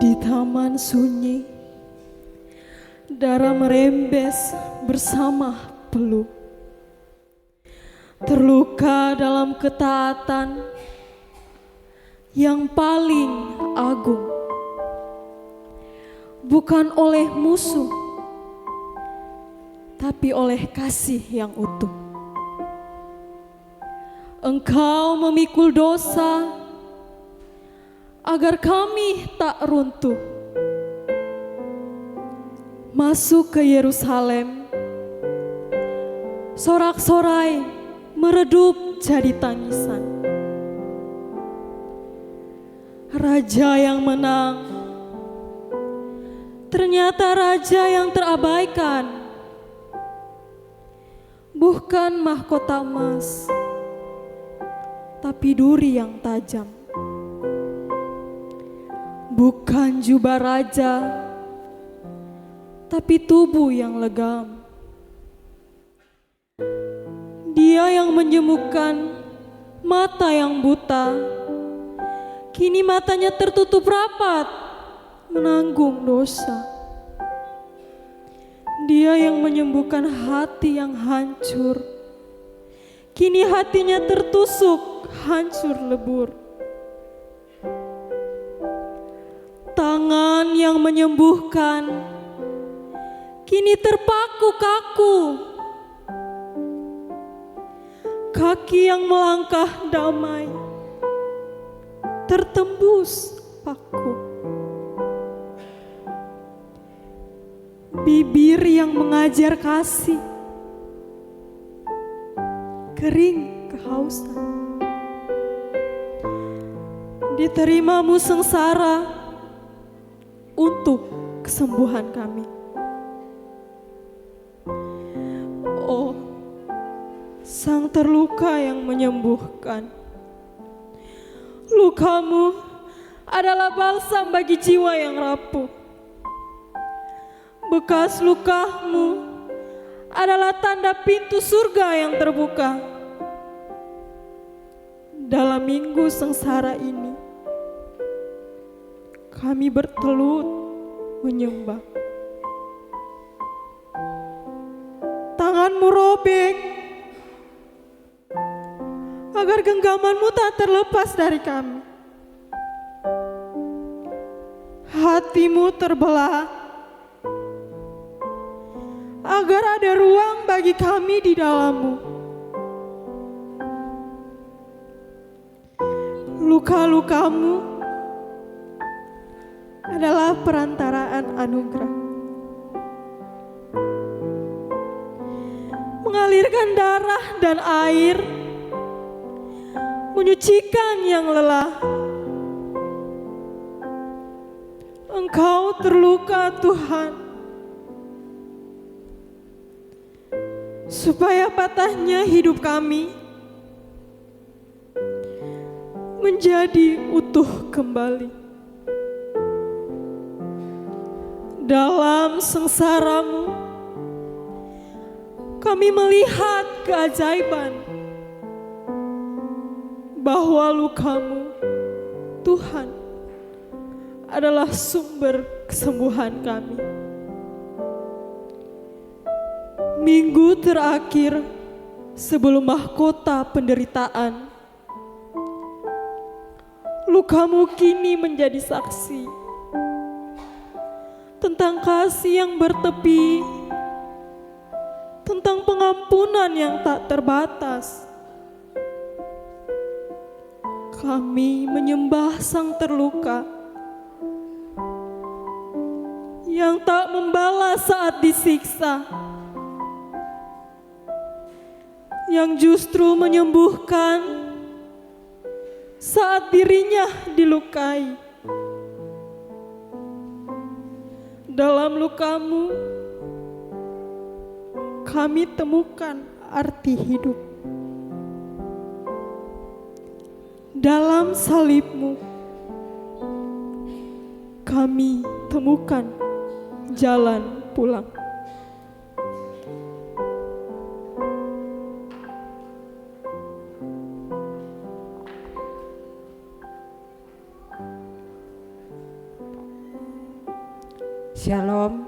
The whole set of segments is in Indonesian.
Di taman sunyi, darah merembes bersama peluk. Terluka dalam ketaatan yang paling agung. Bukan oleh musuh, tapi oleh kasih yang utuh. Engkau memikul dosa agar kami tak runtuh. Masuk ke Yerusalem, sorak-sorai meredup jadi tangisan. Raja yang menang, ternyata raja yang terabaikan. Bukan mahkota emas, tapi duri yang tajam. Bukan jubah raja, tapi tubuh yang legam. Dia yang menyembuhkan mata yang buta, kini matanya tertutup rapat, menanggung dosa. Dia yang menyembuhkan hati yang hancur, kini hatinya tertusuk, hancur lebur. Tangan yang menyembuhkan, kini terpaku kaku. Kaki yang melangkah damai, tertembus paku. Bibir yang mengajar kasih, kering kehausan. Diterimamu sengsara untuk kesembuhan kami. Oh, Sang terluka yang menyembuhkan. Lukamu adalah balsam bagi jiwa yang rapuh. Bekas lukamu adalah tanda pintu surga yang terbuka. Dalam minggu sengsara ini, kami bertelut menyembah. Tanganmu robek agar genggamanmu tak terlepas dari kami. Hatimu terbelah agar ada ruang bagi kami di dalammu. Luka-lukamu adalah perantaraan anugerah. Mengalirkan darah dan air, menyucikan yang lelah. Engkau terluka Tuhan, supaya patahnya hidup kami menjadi utuh kembali. Dalam sengsaramu, kami melihat keajaiban bahwa lukamu, Tuhan, adalah sumber kesembuhan kami. Minggu terakhir sebelum mahkota penderitaan, lukamu kini menjadi saksi tentang kasih yang bertepi, tentang pengampunan yang tak terbatas. Kami menyembah Sang terluka yang tak membalas saat disiksa, yang justru menyembuhkan saat dirinya dilukai. Dalam lukamu, kami temukan arti hidup. Dalam salibmu, kami temukan jalan pulang. Shalom.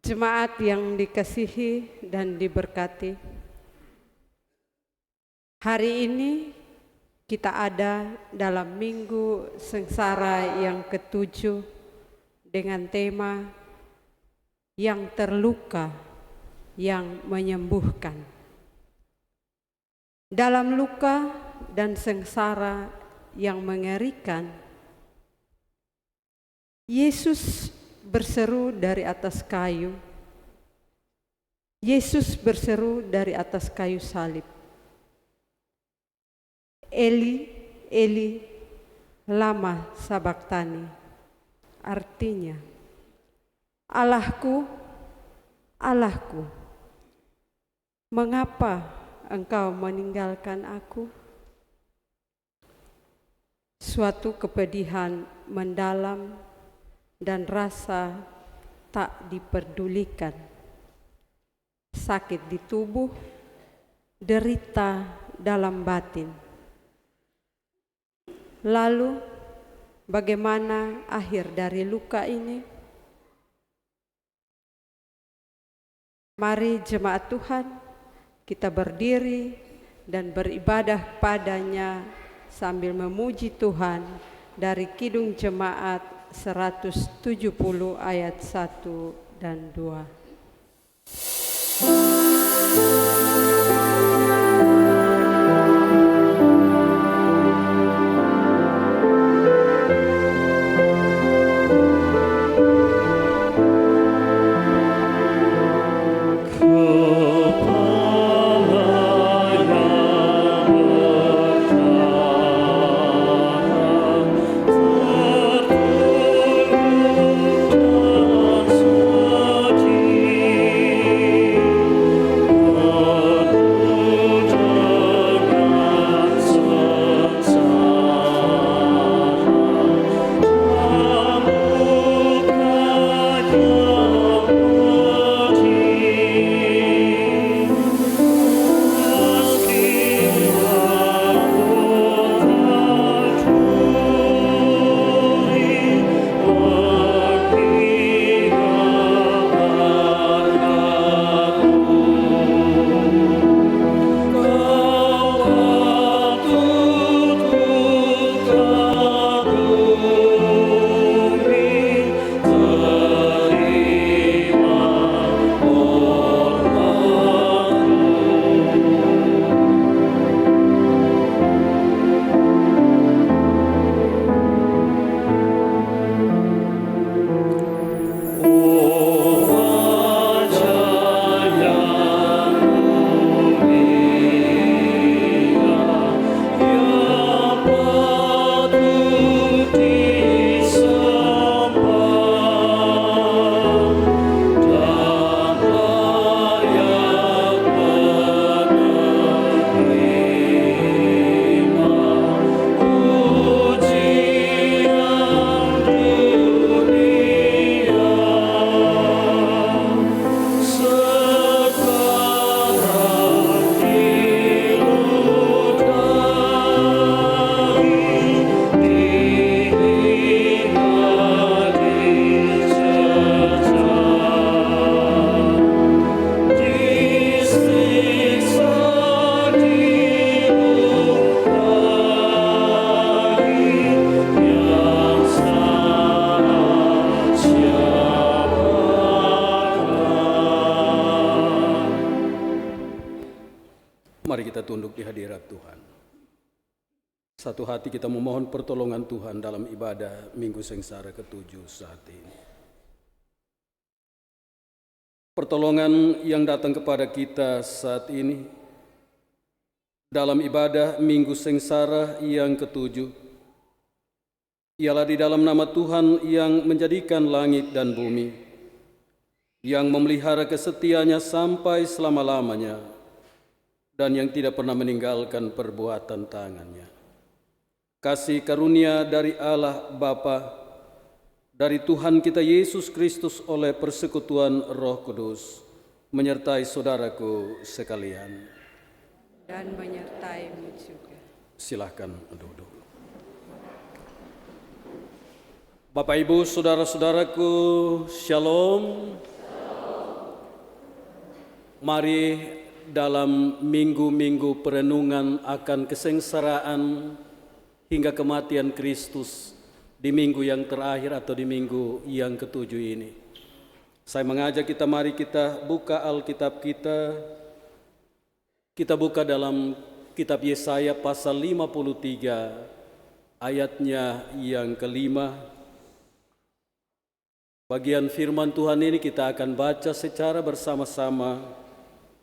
Jemaat yang dikasihi dan diberkati. Hari ini kita ada dalam Minggu Sengsara yang ke-7 dengan tema yang terluka, yang menyembuhkan. Dalam luka dan sengsara yang mengerikan, Yesus berseru dari atas kayu. Yesus berseru dari atas kayu salib. Eli, Eli, lama sabachthani. Artinya, Allahku, Allahku, mengapa engkau meninggalkan aku? Suatu kepedihan mendalam dan rasa tak diperdulikan. Sakit di tubuh, derita dalam batin. Lalu, bagaimana akhir dari luka ini? Mari jemaat Tuhan, kita berdiri dan beribadah padanya sambil memuji Tuhan dari Kidung Jemaat 170 ayat 1 dan 2. Mari kita tunduk di hadirat Tuhan. Satu hati kita memohon pertolongan Tuhan dalam ibadah Minggu Sengsara ke-7 saat ini. Pertolongan yang datang kepada kita saat ini dalam ibadah Minggu Sengsara yang ke-7 ialah di dalam nama Tuhan yang menjadikan langit dan bumi, yang memelihara kesetiaannya sampai selama-lamanya, dan yang tidak pernah meninggalkan perbuatan tangannya. Kasih karunia dari Allah Bapa, dari Tuhan kita Yesus Kristus oleh persekutuan Roh Kudus, menyertai saudaraku sekalian. Dan menyertaimu juga. Silakan duduk. Bapak, Ibu, saudara-saudaraku, Shalom. Mari dalam minggu-minggu perenungan akan kesengsaraan hingga kematian Kristus di minggu yang terakhir atau di minggu yang ketujuh ini, saya mengajak kita, mari kita buka Alkitab kita. Kita buka dalam kitab Yesaya pasal 53 ayatnya yang kelima. Bagian firman Tuhan ini kita akan baca secara bersama-sama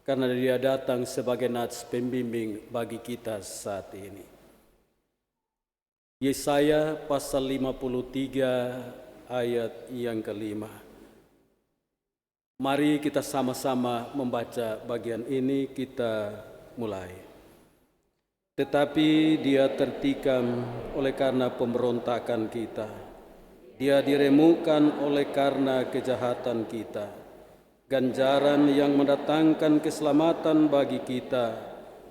karena Dia datang sebagai nats pembimbing bagi kita saat ini. Yesaya pasal 53 ayat yang kelima. Mari kita sama-sama membaca bagian ini, kita mulai. Tetapi Dia tertikam oleh karena pemberontakan kita. Dia diremukkan oleh karena kejahatan kita. Ganjaran yang mendatangkan keselamatan bagi kita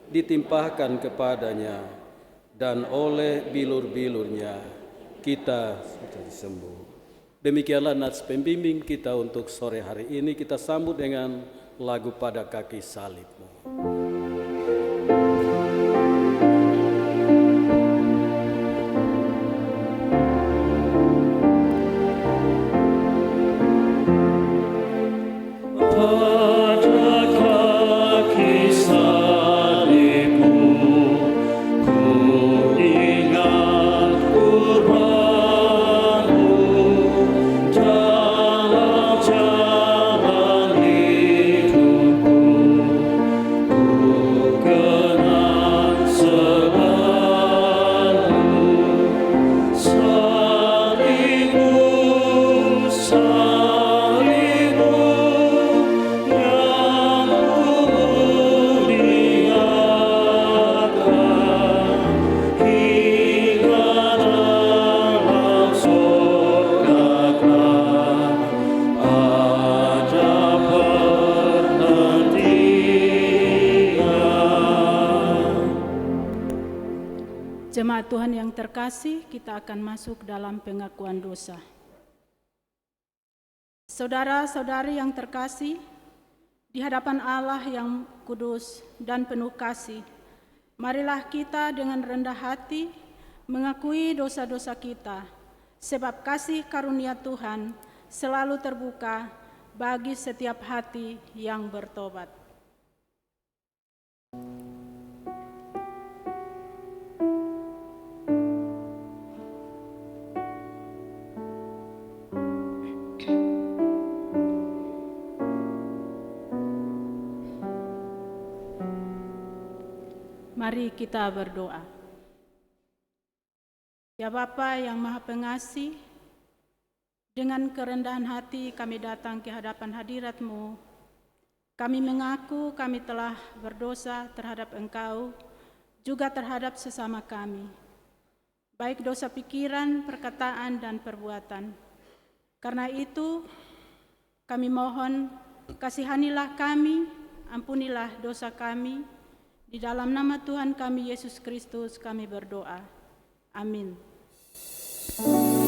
ditimpahkan kepadanya, dan oleh bilur-bilurnya kita sudah sembuh. Demikianlah nats pembimbing kita untuk sore hari ini. Kita sambut dengan lagu Pada Kaki Salib-Mu. Jemaat Tuhan yang terkasih, kita akan masuk dalam pengakuan dosa. Saudara-saudari yang terkasih, di hadapan Allah yang kudus dan penuh kasih, marilah kita dengan rendah hati mengakui dosa-dosa kita, sebab kasih karunia Tuhan selalu terbuka bagi setiap hati yang bertobat. Mari kita berdoa. Ya Bapa yang Maha Pengasih, dengan kerendahan hati kami datang ke hadapan hadirat-Mu. Kami mengaku kami telah berdosa terhadap Engkau, juga terhadap sesama kami, baik dosa pikiran, perkataan, dan perbuatan. Karena itu, kami mohon, kasihanilah kami, ampunilah dosa kami. Di dalam nama Tuhan kami Yesus Kristus kami berdoa. Amin. Tuhan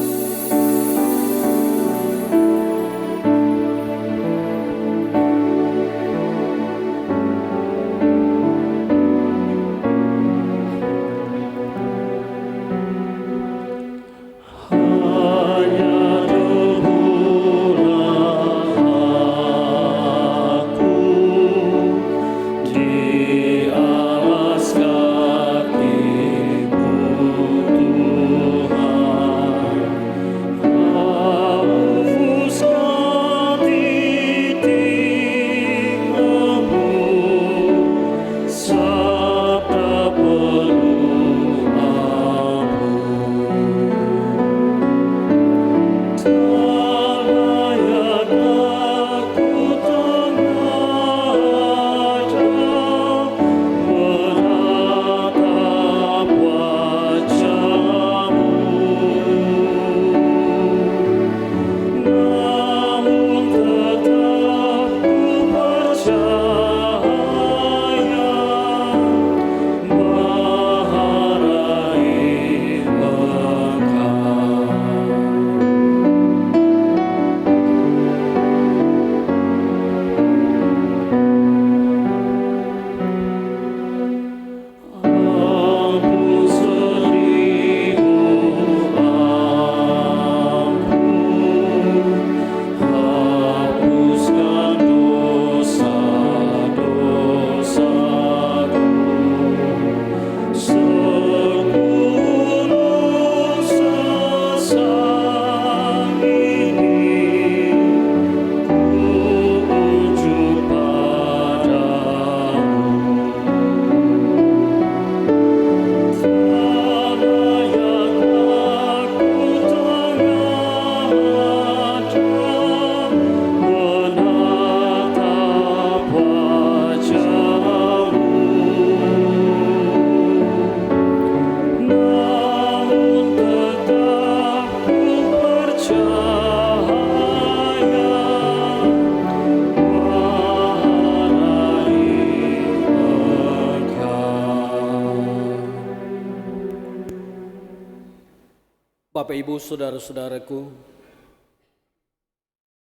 Bapak, Ibu, saudara-saudaraku,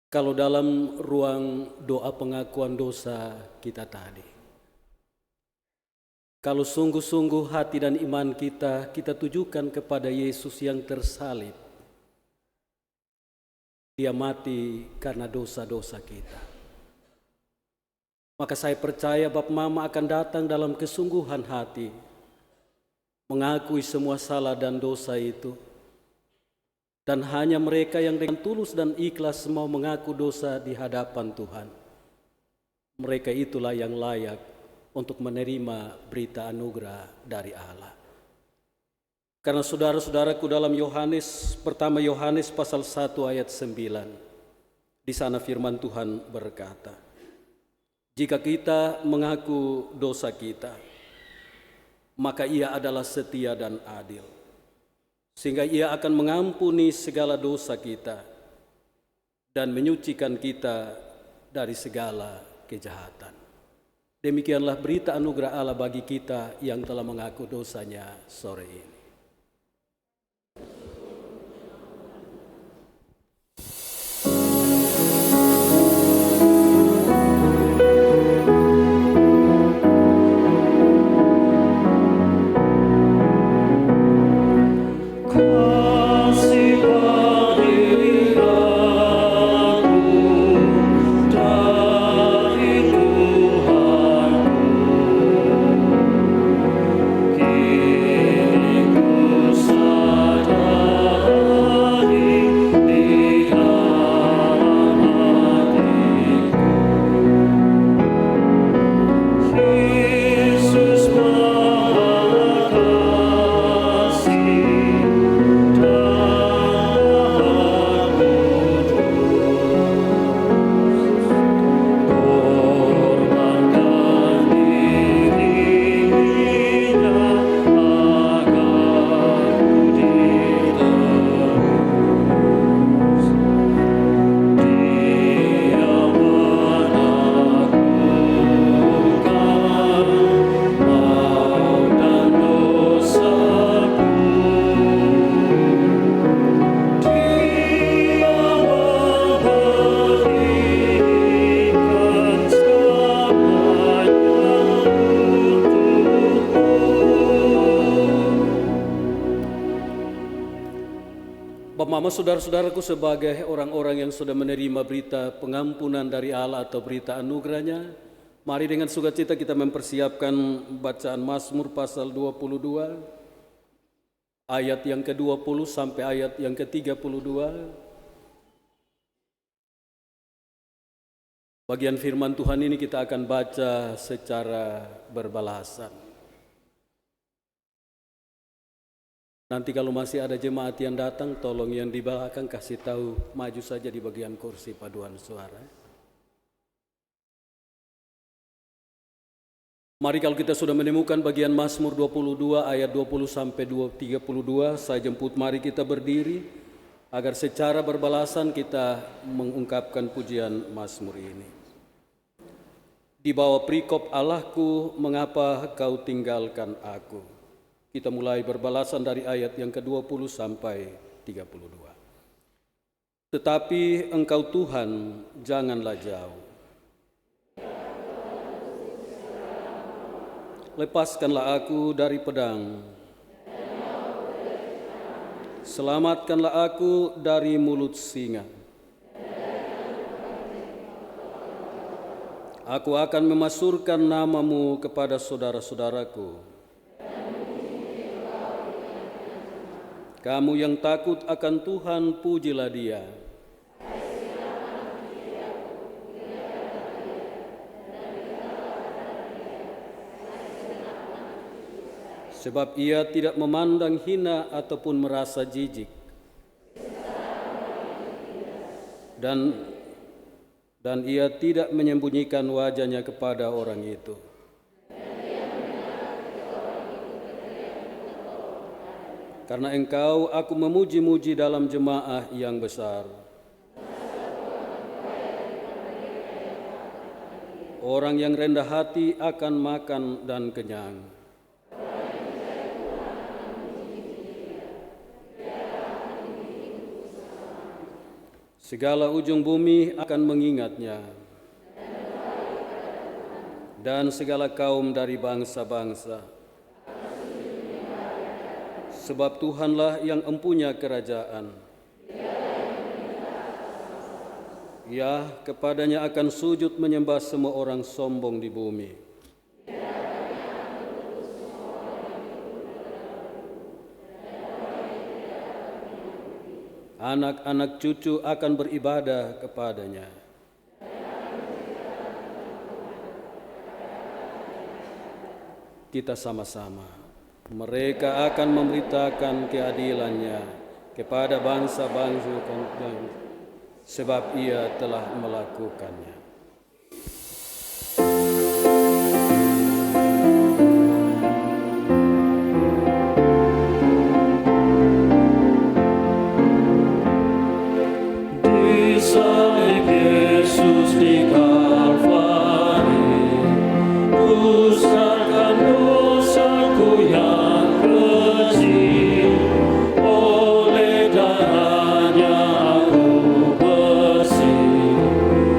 kalau dalam ruang doa pengakuan dosa kita tadi, kalau sungguh-sungguh hati dan iman kita tujukan kepada Yesus yang tersalib, Dia mati karena dosa-dosa kita. Maka saya percaya Bapak Mama akan datang dalam kesungguhan hati, mengakui semua salah dan dosa itu. Dan hanya mereka yang dengan tulus dan ikhlas mau mengaku dosa di hadapan Tuhan, mereka itulah yang layak untuk menerima berita anugerah dari Allah. Karena saudara-saudaraku, dalam pertama Yohanes pasal 1 ayat 9, di sana firman Tuhan berkata, jika kita mengaku dosa kita, maka Ia adalah setia dan adil, sehingga Ia akan mengampuni segala dosa kita dan menyucikan kita dari segala kejahatan. Demikianlah berita anugerah Allah bagi kita yang telah mengaku dosanya sore ini. Mama, saudara-saudaraku, sebagai orang-orang yang sudah menerima berita pengampunan dari Allah atau berita anugerahnya, mari dengan sukacita kita mempersiapkan bacaan Mazmur pasal 22, ayat yang ke-20 sampai ayat yang ke-32. Bagian firman Tuhan ini kita akan baca secara berbalasan. Nanti kalau masih ada jemaat yang datang, tolong yang di belakang kasih tahu, maju saja di bagian kursi paduan suara. Mari kalau kita sudah menemukan bagian Mazmur 22 ayat 20 sampai 32, saya jemput mari kita berdiri agar secara berbalasan kita mengungkapkan pujian Mazmur ini. Di bawah perikop Allahku, mengapa kau tinggalkan aku? Kita mulai berbalasan dari ayat yang ke-20 sampai 32. Tetapi Engkau Tuhan, janganlah jauh. Lepaskanlah aku dari pedang. Selamatkanlah aku dari mulut singa. Aku akan memasurkan namamu kepada saudara-saudaraku. Kamu yang takut akan Tuhan, pujilah Dia. Sebab Ia tidak memandang hina ataupun merasa jijik. Dan Ia tidak menyembunyikan wajahnya kepada orang itu. Karena Engkau, aku memuji-muji dalam jemaah yang besar. Orang yang rendah hati akan makan dan kenyang. Segala ujung bumi akan mengingatnya, dan segala kaum dari bangsa-bangsa. Sebab Tuhanlah yang empunya kerajaan. Ya, kepadanya akan sujud menyembah semua orang sombong di bumi. Anak-anak cucu akan beribadah kepadanya. Kita sama-sama. Mereka akan memberitakan keadilannya kepada bangsa-bangsa, sebab ia telah melakukannya. Salib Yesus di Kalvari, usahkan dosaku yang kecil, oleh darahnya aku bersih,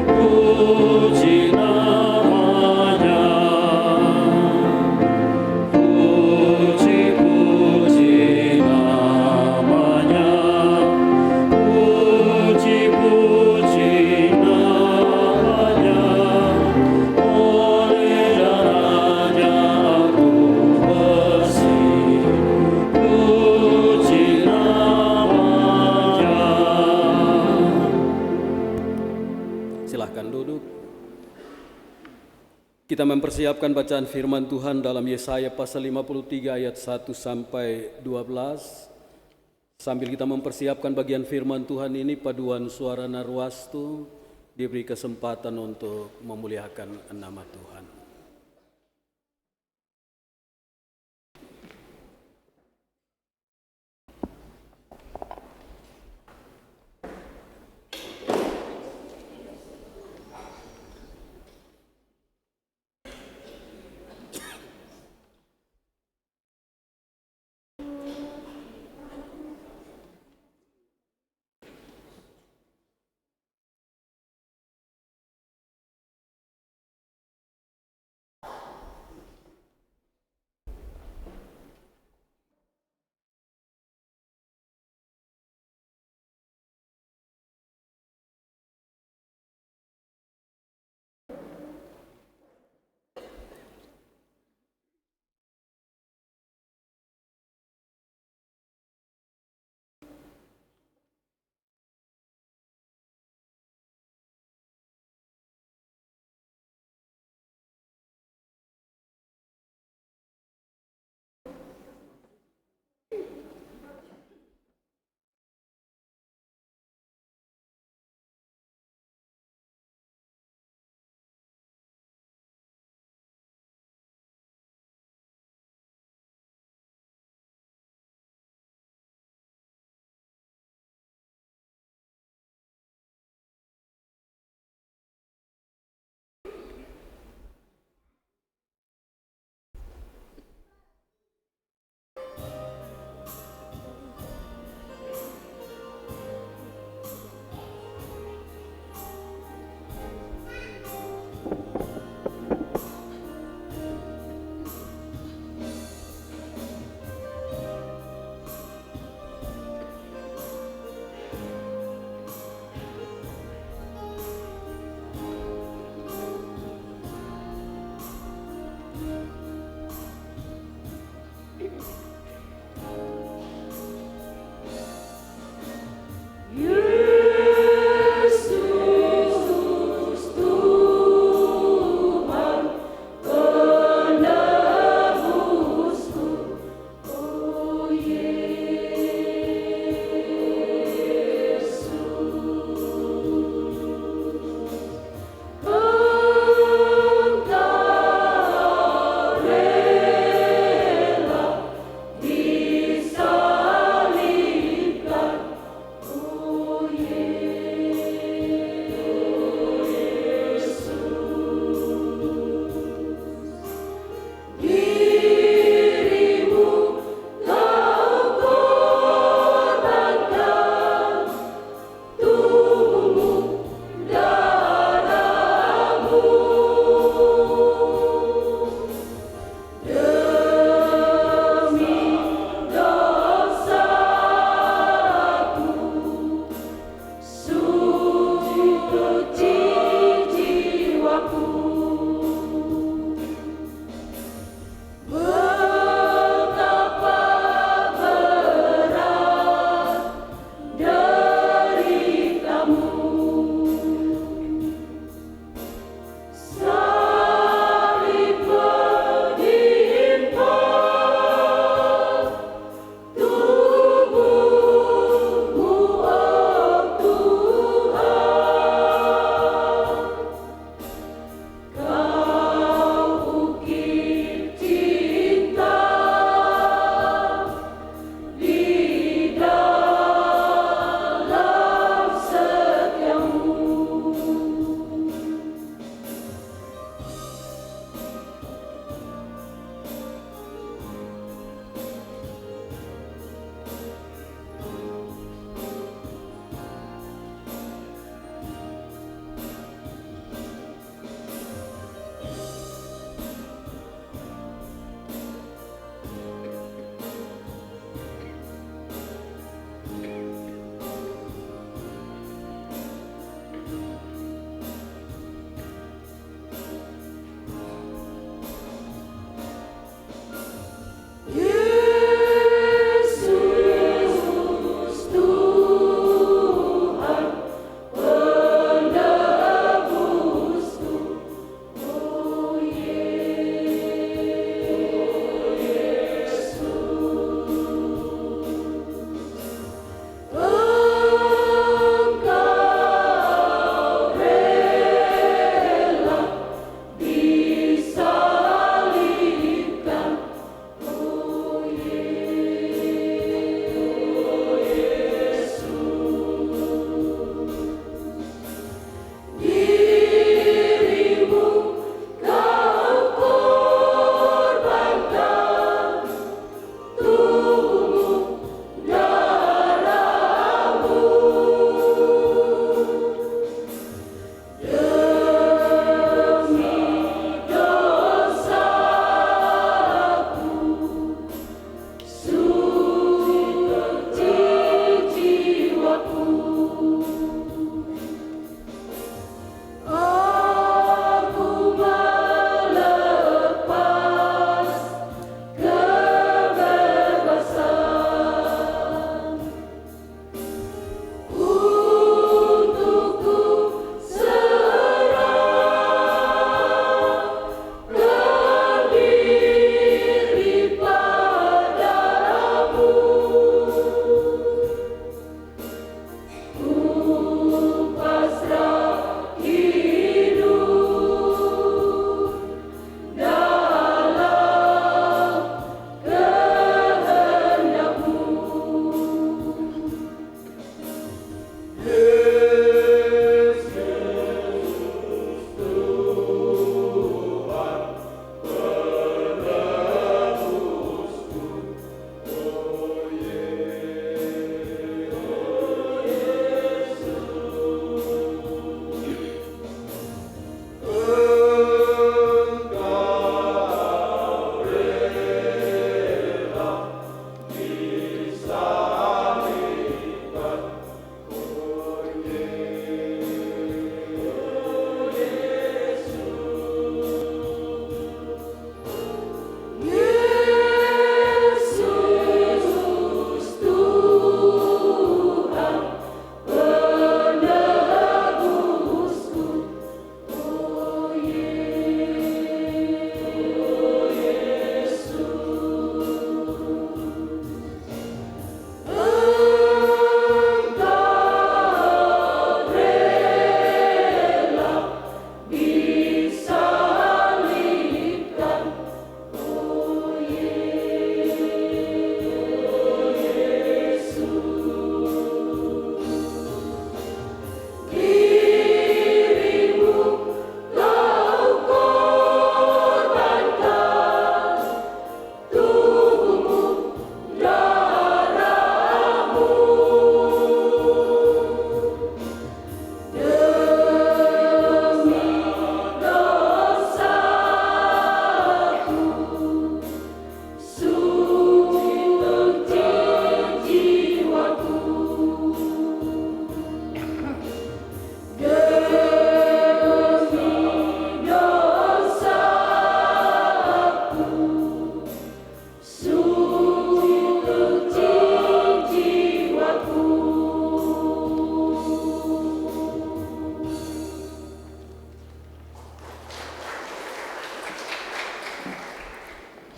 puji namanya, puji namanya. Puji namanya, oleh darahnya aku bersih. Puji namanya. Silahkan duduk. Kita mempersiapkan bacaan firman Tuhan dalam Yesaya pasal 53 ayat 1 sampai 12. Sambil kita mempersiapkan bagian firman Tuhan ini, paduan suara Narwastu diberi kesempatan untuk memuliakan nama Tuhan.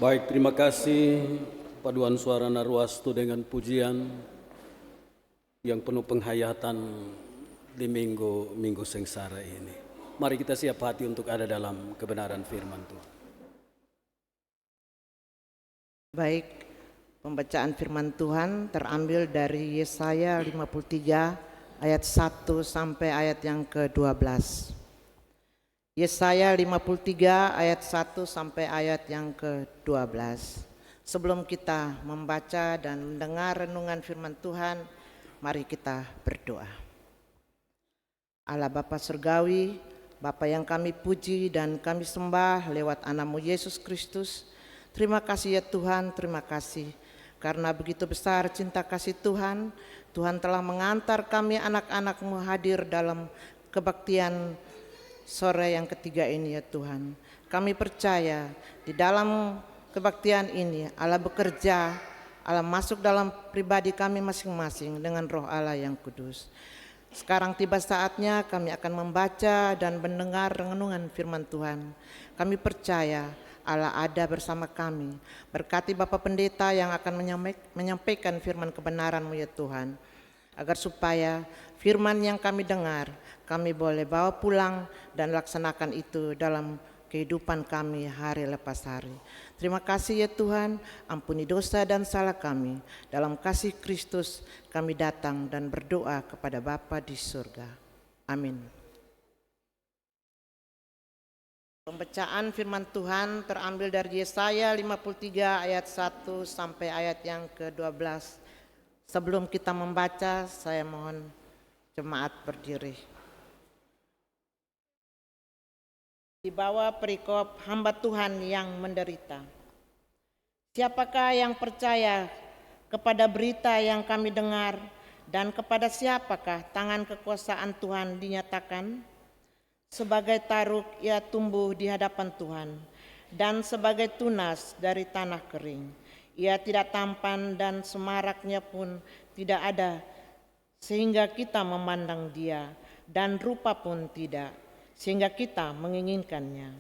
Baik, terima kasih paduan suara Narwastu dengan pujian yang penuh penghayatan di minggu sengsara ini. Mari kita siap hati untuk ada dalam kebenaran firman Tuhan. Baik, pembacaan firman Tuhan terambil dari Yesaya 53 ayat 1 sampai ayat yang ke-12. Yesaya 53 ayat 1 sampai ayat yang ke-12. Sebelum kita membaca dan mendengar renungan firman Tuhan, mari kita berdoa. Allah Bapa Surgawi, Bapa yang kami puji dan kami sembah lewat Anakmu Yesus Kristus, terima kasih ya Tuhan, terima kasih. Karena begitu besar cinta kasih Tuhan, Tuhan telah mengantar kami anak-anak-Mu hadir dalam kebaktian sore yang ketiga ini ya Tuhan. Kami percaya di dalam kebaktian ini Allah bekerja, Allah masuk dalam pribadi kami masing-masing dengan Roh Allah yang kudus. Sekarang tiba saatnya kami akan membaca dan mendengar renungan firman Tuhan. Kami percaya Allah ada bersama kami. Berkati Bapak Pendeta yang akan menyampaikan firman kebenaran-Mu ya Tuhan. Agar supaya firman yang kami dengar, kami boleh bawa pulang dan laksanakan itu dalam kehidupan kami hari lepas hari. Terima kasih ya Tuhan, ampuni dosa dan salah kami. Dalam kasih Kristus kami datang dan berdoa kepada Bapa di surga. Amin. Pembacaan firman Tuhan terambil dari Yesaya 53 ayat 1 sampai ayat yang ke-12. Sebelum kita membaca, saya mohon jemaat berdiri. Di bawah perikop hamba Tuhan yang menderita. Siapakah yang percaya kepada berita yang kami dengar dan kepada siapakah tangan kekuasaan Tuhan dinyatakan? Sebagai taruk ia tumbuh di hadapan Tuhan dan sebagai tunas dari tanah kering. Ia tidak tampan dan semaraknya pun tidak ada sehingga kita memandang dia, dan rupa pun tidak sehingga kita menginginkannya.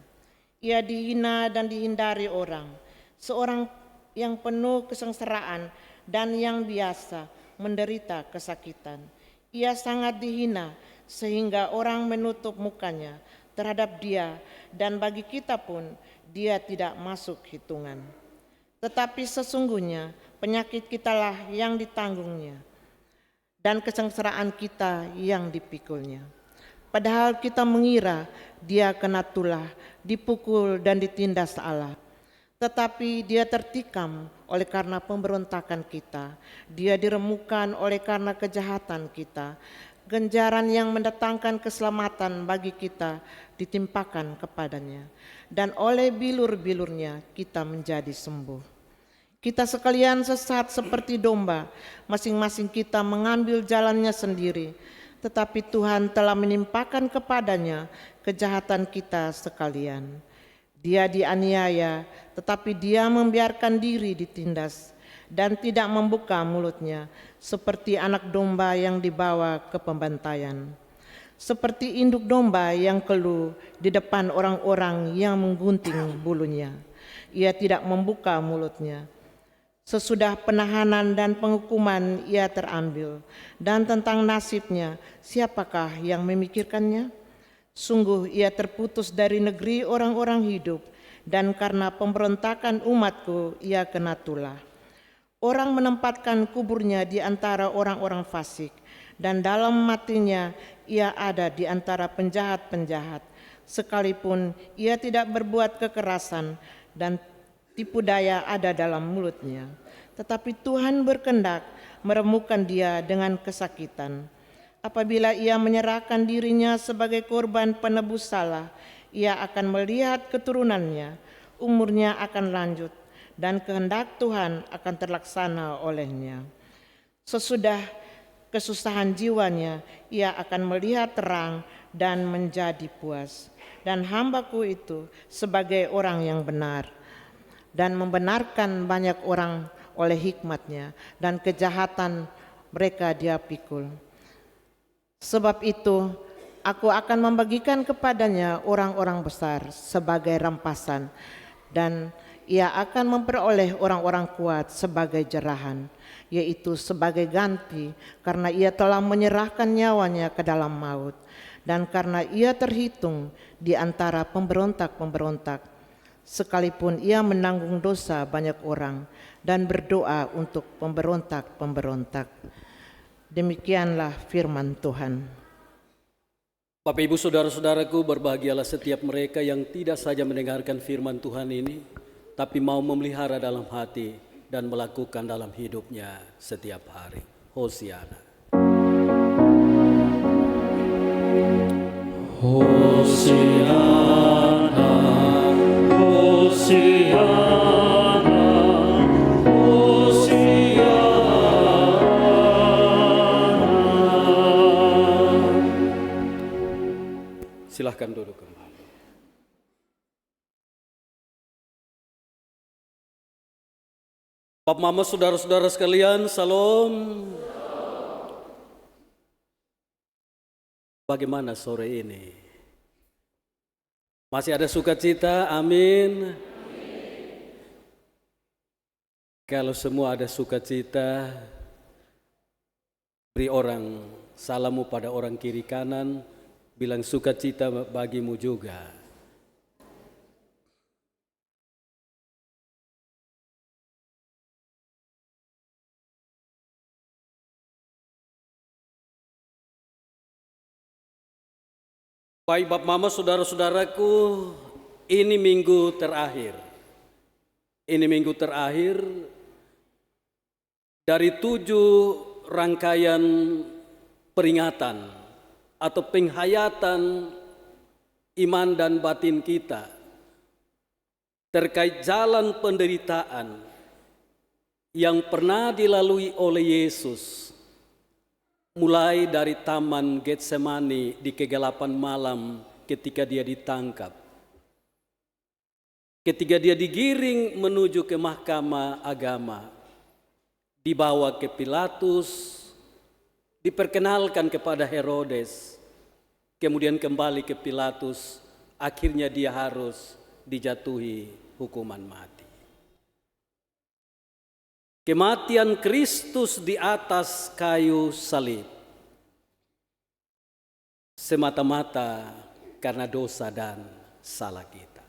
Ia dihina dan dihindari orang, seorang yang penuh kesengsaraan dan yang biasa menderita kesakitan. Ia sangat dihina sehingga orang menutup mukanya terhadap dia, dan bagi kita pun dia tidak masuk hitungan. Tetapi sesungguhnya penyakit kitalah yang ditanggungnya, dan kesengsaraan kita yang dipikulnya. Padahal kita mengira dia kena tulah, dipukul dan ditindas Allah. Tetapi dia tertikam oleh karena pemberontakan kita. Dia diremukkan oleh karena kejahatan kita. Ganjaran yang mendatangkan keselamatan bagi kita ditimpakan kepadanya. Dan oleh bilur-bilurnya kita menjadi sembuh. Kita sekalian sesat seperti domba, masing-masing kita mengambil jalannya sendiri. Tetapi Tuhan telah menimpakan kepadanya kejahatan kita sekalian. Dia dianiaya, tetapi dia membiarkan diri ditindas dan tidak membuka mulutnya, seperti anak domba yang dibawa ke pembantaian. Seperti induk domba yang keluh di depan orang-orang yang menggunting bulunya. Ia tidak membuka mulutnya. Sesudah penahanan dan penghukuman ia terambil, dan tentang nasibnya siapakah yang memikirkannya? Sungguh ia terputus dari negeri orang-orang hidup, dan karena pemberontakan umatku ia kena tulah. Orang menempatkan kuburnya di antara orang-orang fasik, dan dalam matinya ia ada di antara penjahat-penjahat. Sekalipun ia tidak berbuat kekerasan dan tipu daya ada dalam mulutnya, tetapi Tuhan berkehendak meremukkan dia dengan kesakitan. Apabila ia menyerahkan dirinya sebagai korban penebus salah, ia akan melihat keturunannya, umurnya akan lanjut, dan kehendak Tuhan akan terlaksana olehnya. Sesudah kesusahan jiwanya, ia akan melihat terang dan menjadi puas. Dan hambaku itu sebagai orang yang benar, dan membenarkan banyak orang oleh hikmatnya, dan kejahatan mereka dia pikul. Sebab itu aku akan membagikan kepadanya orang-orang besar sebagai rampasan, dan ia akan memperoleh orang-orang kuat sebagai jerahan, yaitu sebagai ganti karena ia telah menyerahkan nyawanya ke dalam maut, dan karena ia terhitung di antara pemberontak-pemberontak, sekalipun ia menanggung dosa banyak orang dan berdoa untuk pemberontak-pemberontak. Demikianlah firman Tuhan. Bapak Ibu Saudara-saudaraku, berbahagialah setiap mereka yang tidak saja mendengarkan firman Tuhan ini, tapi mau memelihara dalam hati dan melakukan dalam hidupnya setiap hari. Hosiana. Hosiana, Hosiana, Hosiana. Silahkan duduk kembali. Bapak Mama, saudara-saudara sekalian, salam. Bagaimana sore ini? Masih ada sukacita? Amin. Kalau semua ada sukacita, beri orang salammu pada orang kiri kanan, bilang sukacita bagimu juga. Baik Bapak Mama, saudara-saudaraku, ini minggu terakhir. Ini minggu terakhir dari 7 rangkaian peringatan atau penghayatan iman dan batin kita terkait jalan penderitaan yang pernah dilalui oleh Yesus, mulai dari Taman Getsemani di kegelapan malam ketika dia ditangkap, ketika dia digiring menuju ke mahkamah agama, dibawa ke Pilatus, diperkenalkan kepada Herodes, kemudian kembali ke Pilatus, akhirnya dia harus dijatuhi hukuman mati. Kematian Kristus di atas kayu salib semata-mata karena dosa dan salah kita.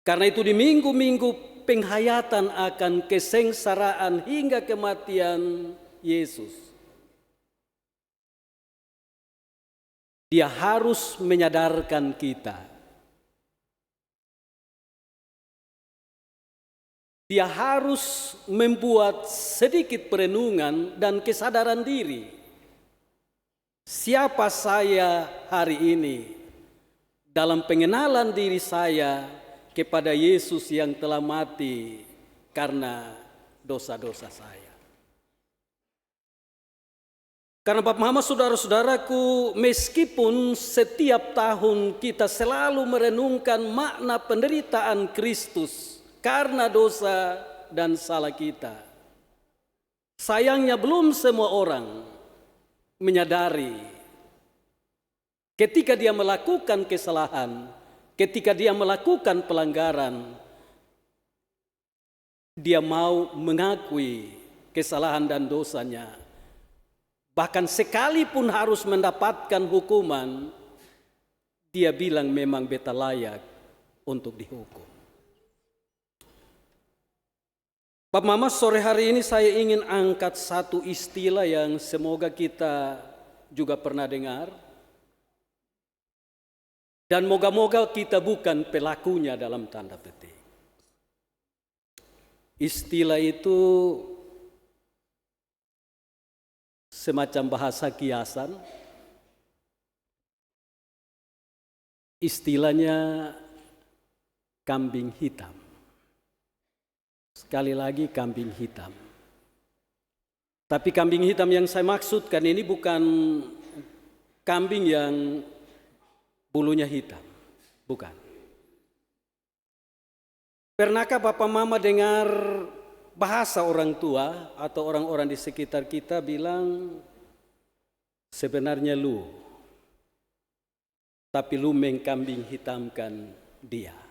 Karena itu di minggu-minggu penghayatan akan kesengsaraan hingga kematian Yesus, dia harus menyadarkan kita. Dia harus membuat sedikit perenungan dan kesadaran diri. Siapa saya hari ini dalam pengenalan diri saya kepada Yesus yang telah mati karena dosa-dosa saya. Karena Bapak Mama, saudara-saudaraku, meskipun setiap tahun kita selalu merenungkan makna penderitaan Kristus karena dosa dan salah kita, sayangnya belum semua orang menyadari ketika dia melakukan kesalahan, ketika dia melakukan pelanggaran, dia mau mengakui kesalahan dan dosanya. Bahkan sekalipun harus mendapatkan hukuman, dia bilang memang beta layak untuk dihukum. Bapak Mama, sore hari ini saya ingin angkat satu istilah yang semoga kita juga pernah dengar. Dan moga-moga kita bukan pelakunya dalam tanda petik. Istilah itu semacam bahasa kiasan. Istilahnya kambing hitam. Sekali lagi kambing hitam. Tapi kambing hitam yang saya maksudkan ini bukan kambing yang bulunya hitam. Bukan. Pernahkah Bapak Mama dengar bahasa orang tua atau orang-orang di sekitar kita bilang, sebenarnya lu, tapi lu mengkambing hitamkan dia.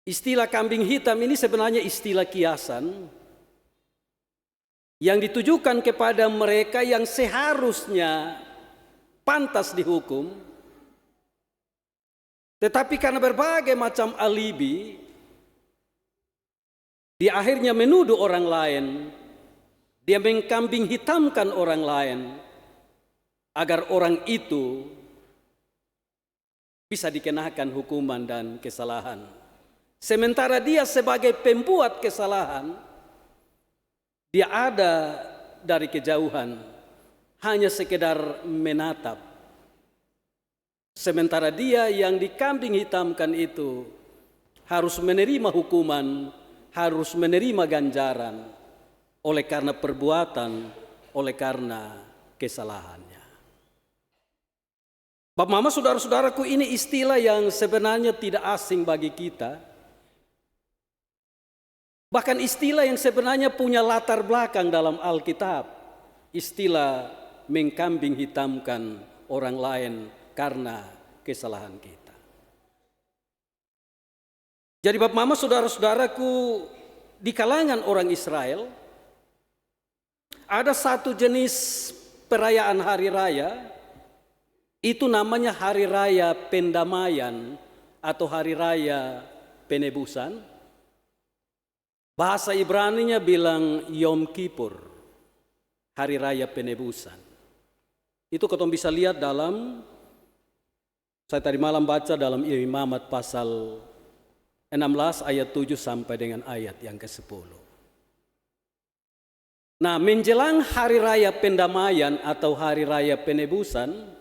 Istilah kambing hitam ini sebenarnya istilah kiasan yang ditujukan kepada mereka yang seharusnya pantas dihukum, tetapi karena berbagai macam alibi, dia akhirnya menuduh orang lain, dia mengkambing hitamkan orang lain, agar orang itu bisa dikenakan hukuman dan kesalahan. Sementara dia sebagai pembuat kesalahan, dia ada dari kejauhan, hanya sekedar menatap. Sementara dia yang dikambing hitamkan itu harus menerima hukuman, harus menerima ganjaran oleh karena perbuatan, oleh karena kesalahannya. Bapak Mama, saudara-saudaraku, ini istilah yang sebenarnya tidak asing bagi kita. Bahkan istilah yang sebenarnya punya latar belakang dalam Alkitab. Istilah mengkambing hitamkan orang lain karena kesalahan kita. Jadi Bapak Mama, saudara-saudaraku, di kalangan orang Israel ada satu jenis perayaan hari raya, itu namanya hari raya pendamaian atau hari raya penebusan. Bahasa Ibraninya bilang Yom Kippur, hari raya penebusan. Itu kita bisa lihat dalam, saya tadi malam baca dalam Imamat pasal 16 ayat 7 sampai dengan ayat yang ke-10. Nah, menjelang hari raya pendamaian atau hari raya penebusan,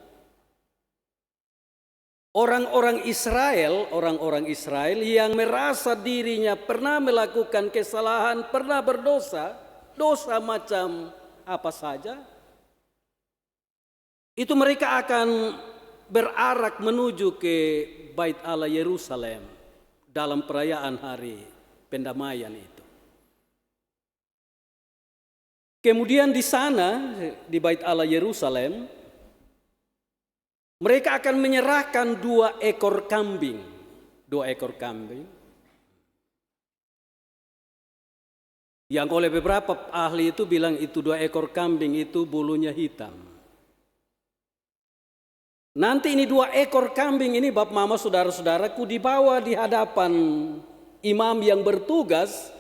orang-orang Israel yang merasa dirinya pernah melakukan kesalahan, pernah berdosa, dosa macam apa saja, itu mereka akan berarak menuju ke Bait Allah Yerusalem dalam perayaan hari pendamaian itu. Kemudian di sana, di Bait Allah Yerusalem, mereka akan menyerahkan 2 ekor kambing. 2 ekor kambing. Yang oleh beberapa ahli itu bilang itu 2 ekor kambing itu bulunya hitam. Nanti ini 2 ekor kambing ini Bapak Mama saudara-saudaraku dibawa di hadapan imam yang bertugas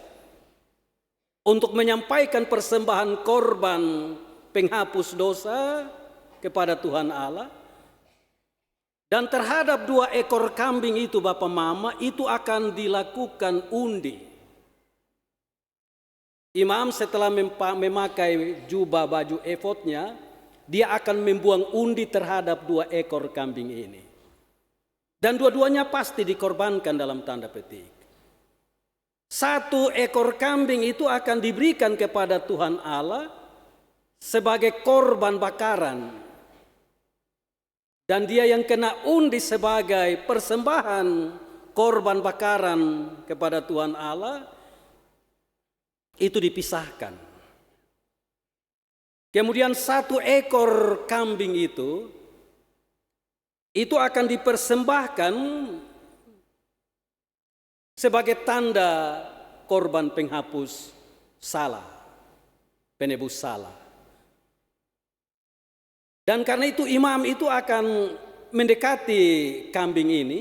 untuk menyampaikan persembahan korban penghapus dosa kepada Tuhan Allah. Dan terhadap 2 ekor kambing itu Bapak Mama, itu akan dilakukan undi. Imam setelah memakai jubah baju efodnya, dia akan membuang undi terhadap 2 ekor kambing ini. Dan dua-duanya pasti dikorbankan dalam tanda petik. 1 ekor kambing itu akan diberikan kepada Tuhan Allah sebagai korban bakaran. Dan dia yang kena undi sebagai persembahan korban bakaran kepada Tuhan Allah, itu dipisahkan. Kemudian 1 ekor kambing itu akan dipersembahkan sebagai tanda korban penghapus salah, penebus salah. Dan karena itu imam itu akan mendekati kambing ini.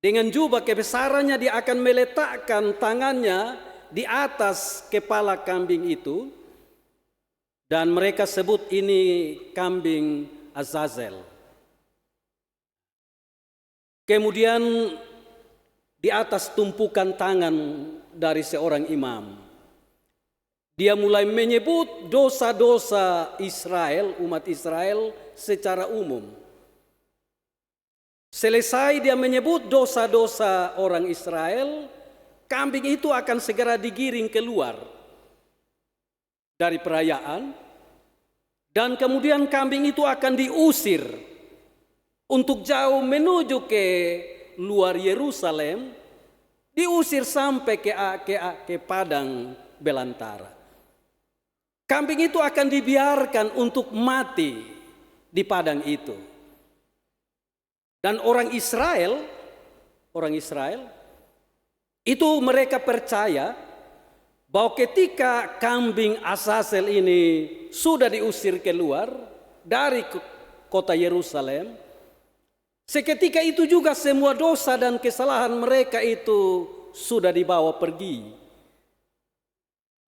Dengan jubah kebesarannya dia akan meletakkan tangannya di atas kepala kambing itu. Dan mereka sebut ini kambing Azazel. Kemudian di atas tumpukan tangan dari seorang imam, dia mulai menyebut dosa-dosa Israel, umat Israel secara umum. Selesai dia menyebut dosa-dosa orang Israel, kambing itu akan segera digiring keluar dari perayaan. Dan kemudian kambing itu akan diusir untuk jauh menuju ke luar Yerusalem, diusir sampai ke padang belantara. Kambing itu akan dibiarkan untuk mati di padang itu. Dan orang Israel orang Israel, itu mereka percaya bahwa ketika kambing Azazel ini sudah diusir keluar dari kota Yerusalem, seketika itu juga semua dosa dan kesalahan mereka itu sudah dibawa pergi.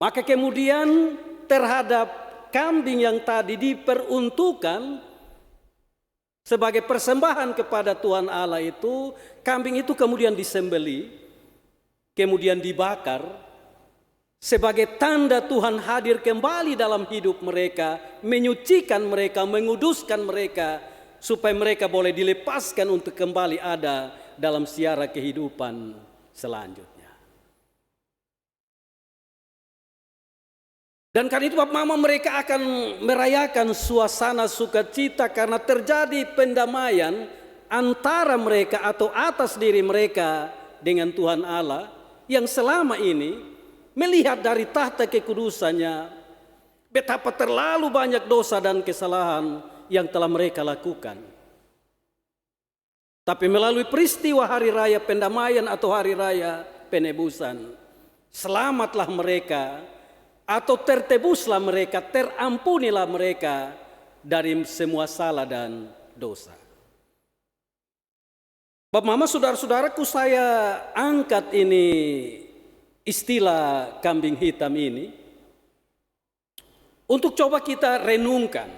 Maka kemudian terhadap kambing yang tadi diperuntukkan sebagai persembahan kepada Tuhan Allah itu, kambing itu kemudian disembelih, kemudian dibakar sebagai tanda Tuhan hadir kembali dalam hidup mereka, menyucikan mereka, menguduskan mereka, supaya mereka boleh dilepaskan untuk kembali ada dalam siara kehidupan selanjutnya. Dan karena itu Bapak Mama, mereka akan merayakan suasana sukacita karena terjadi pendamaian antara mereka atau atas diri mereka dengan Tuhan Allah yang selama ini melihat dari tahta kekudusannya betapa terlalu banyak dosa dan kesalahan yang telah mereka lakukan. Tapi melalui peristiwa hari raya pendamaian atau hari raya penebusan, selamatlah mereka atau tertebuslah mereka, terampunilah mereka dari semua salah dan dosa. Bapak Mama, saudara-saudaraku, saya angkat ini istilah kambing hitam ini untuk coba kita renungkan.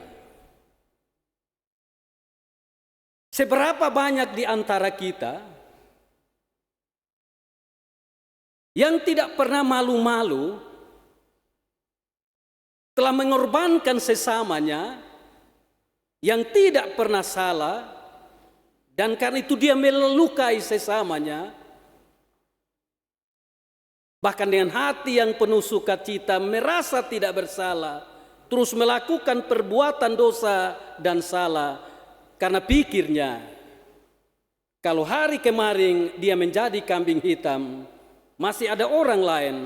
Seberapa banyak di antara kita yang tidak pernah malu-malu telah mengorbankan sesamanya yang tidak pernah salah, dan karena itu dia melukai sesamanya, bahkan dengan hati yang penuh sukacita, merasa tidak bersalah, terus melakukan perbuatan dosa dan salah, karena pikirnya kalau hari kemarin dia menjadi kambing hitam, masih ada orang lain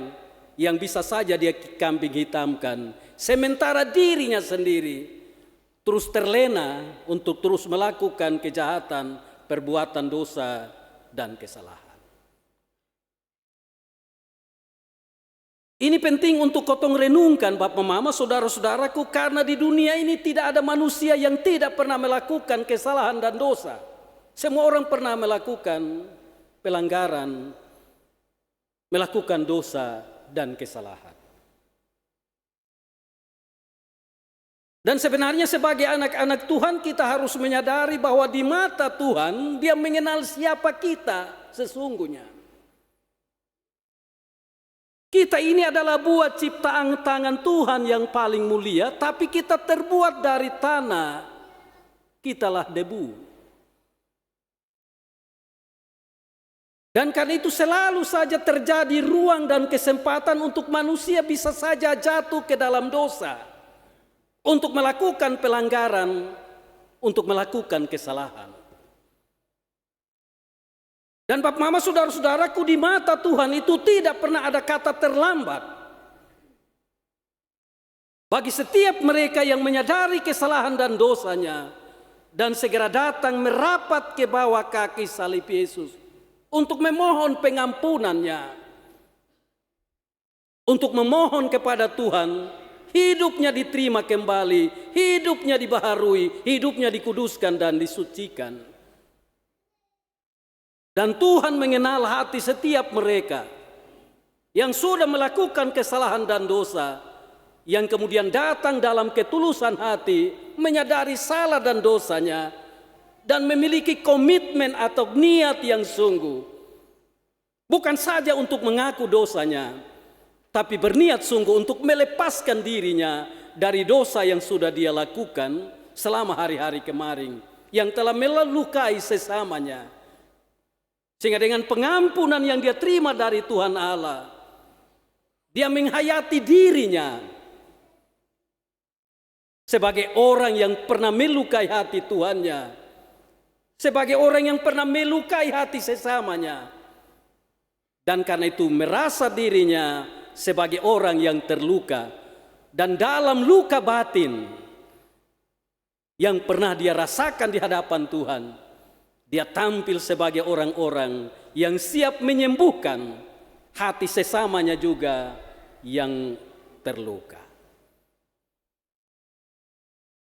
yang bisa saja dia kambing hitamkan, sementara dirinya sendiri terus terlena untuk terus melakukan kejahatan, perbuatan dosa dan kesalahan. Ini penting untuk kotong renungkan Bapak Mama, saudara-saudaraku, karena di dunia ini tidak ada manusia yang tidak pernah melakukan kesalahan dan dosa. Semua orang pernah melakukan pelanggaran, melakukan dosa dan kesalahan. Dan sebenarnya sebagai anak-anak Tuhan kita harus menyadari bahwa di mata Tuhan Dia mengenal siapa kita sesungguhnya. Kita ini adalah buah ciptaan tangan Tuhan yang paling mulia, tapi kita terbuat dari tanah, kitalah debu. Dan karena itu selalu saja terjadi ruang dan kesempatan untuk manusia bisa saja jatuh ke dalam dosa, untuk melakukan pelanggaran, untuk melakukan kesalahan. Dan Bapak Mama, saudara-saudaraku, di mata Tuhan itu tidak pernah ada kata terlambat. Bagi setiap mereka yang menyadari kesalahan dan dosanya dan segera datang merapat ke bawah kaki salib Yesus untuk memohon pengampunannya, untuk memohon kepada Tuhan, hidupnya diterima kembali, hidupnya dibaharui, hidupnya dikuduskan dan disucikan. Dan Tuhan mengenal hati setiap mereka yang sudah melakukan kesalahan dan dosa, yang kemudian datang dalam ketulusan hati, menyadari salah dan dosanya, dan memiliki komitmen atau niat yang sungguh, bukan saja untuk mengaku dosanya, tapi berniat sungguh untuk melepaskan dirinya dari dosa yang sudah dia lakukan selama hari-hari kemarin, yang telah melukai sesamanya. Sehingga dengan pengampunan yang dia terima dari Tuhan Allah, dia menghayati dirinya sebagai orang yang pernah melukai hati Tuhannya, sebagai orang yang pernah melukai hati sesamanya, dan karena itu merasa dirinya sebagai orang yang terluka, dan dalam luka batin yang pernah dia rasakan di hadapan Tuhan, dia tampil sebagai orang-orang yang siap menyembuhkan hati sesamanya juga yang terluka.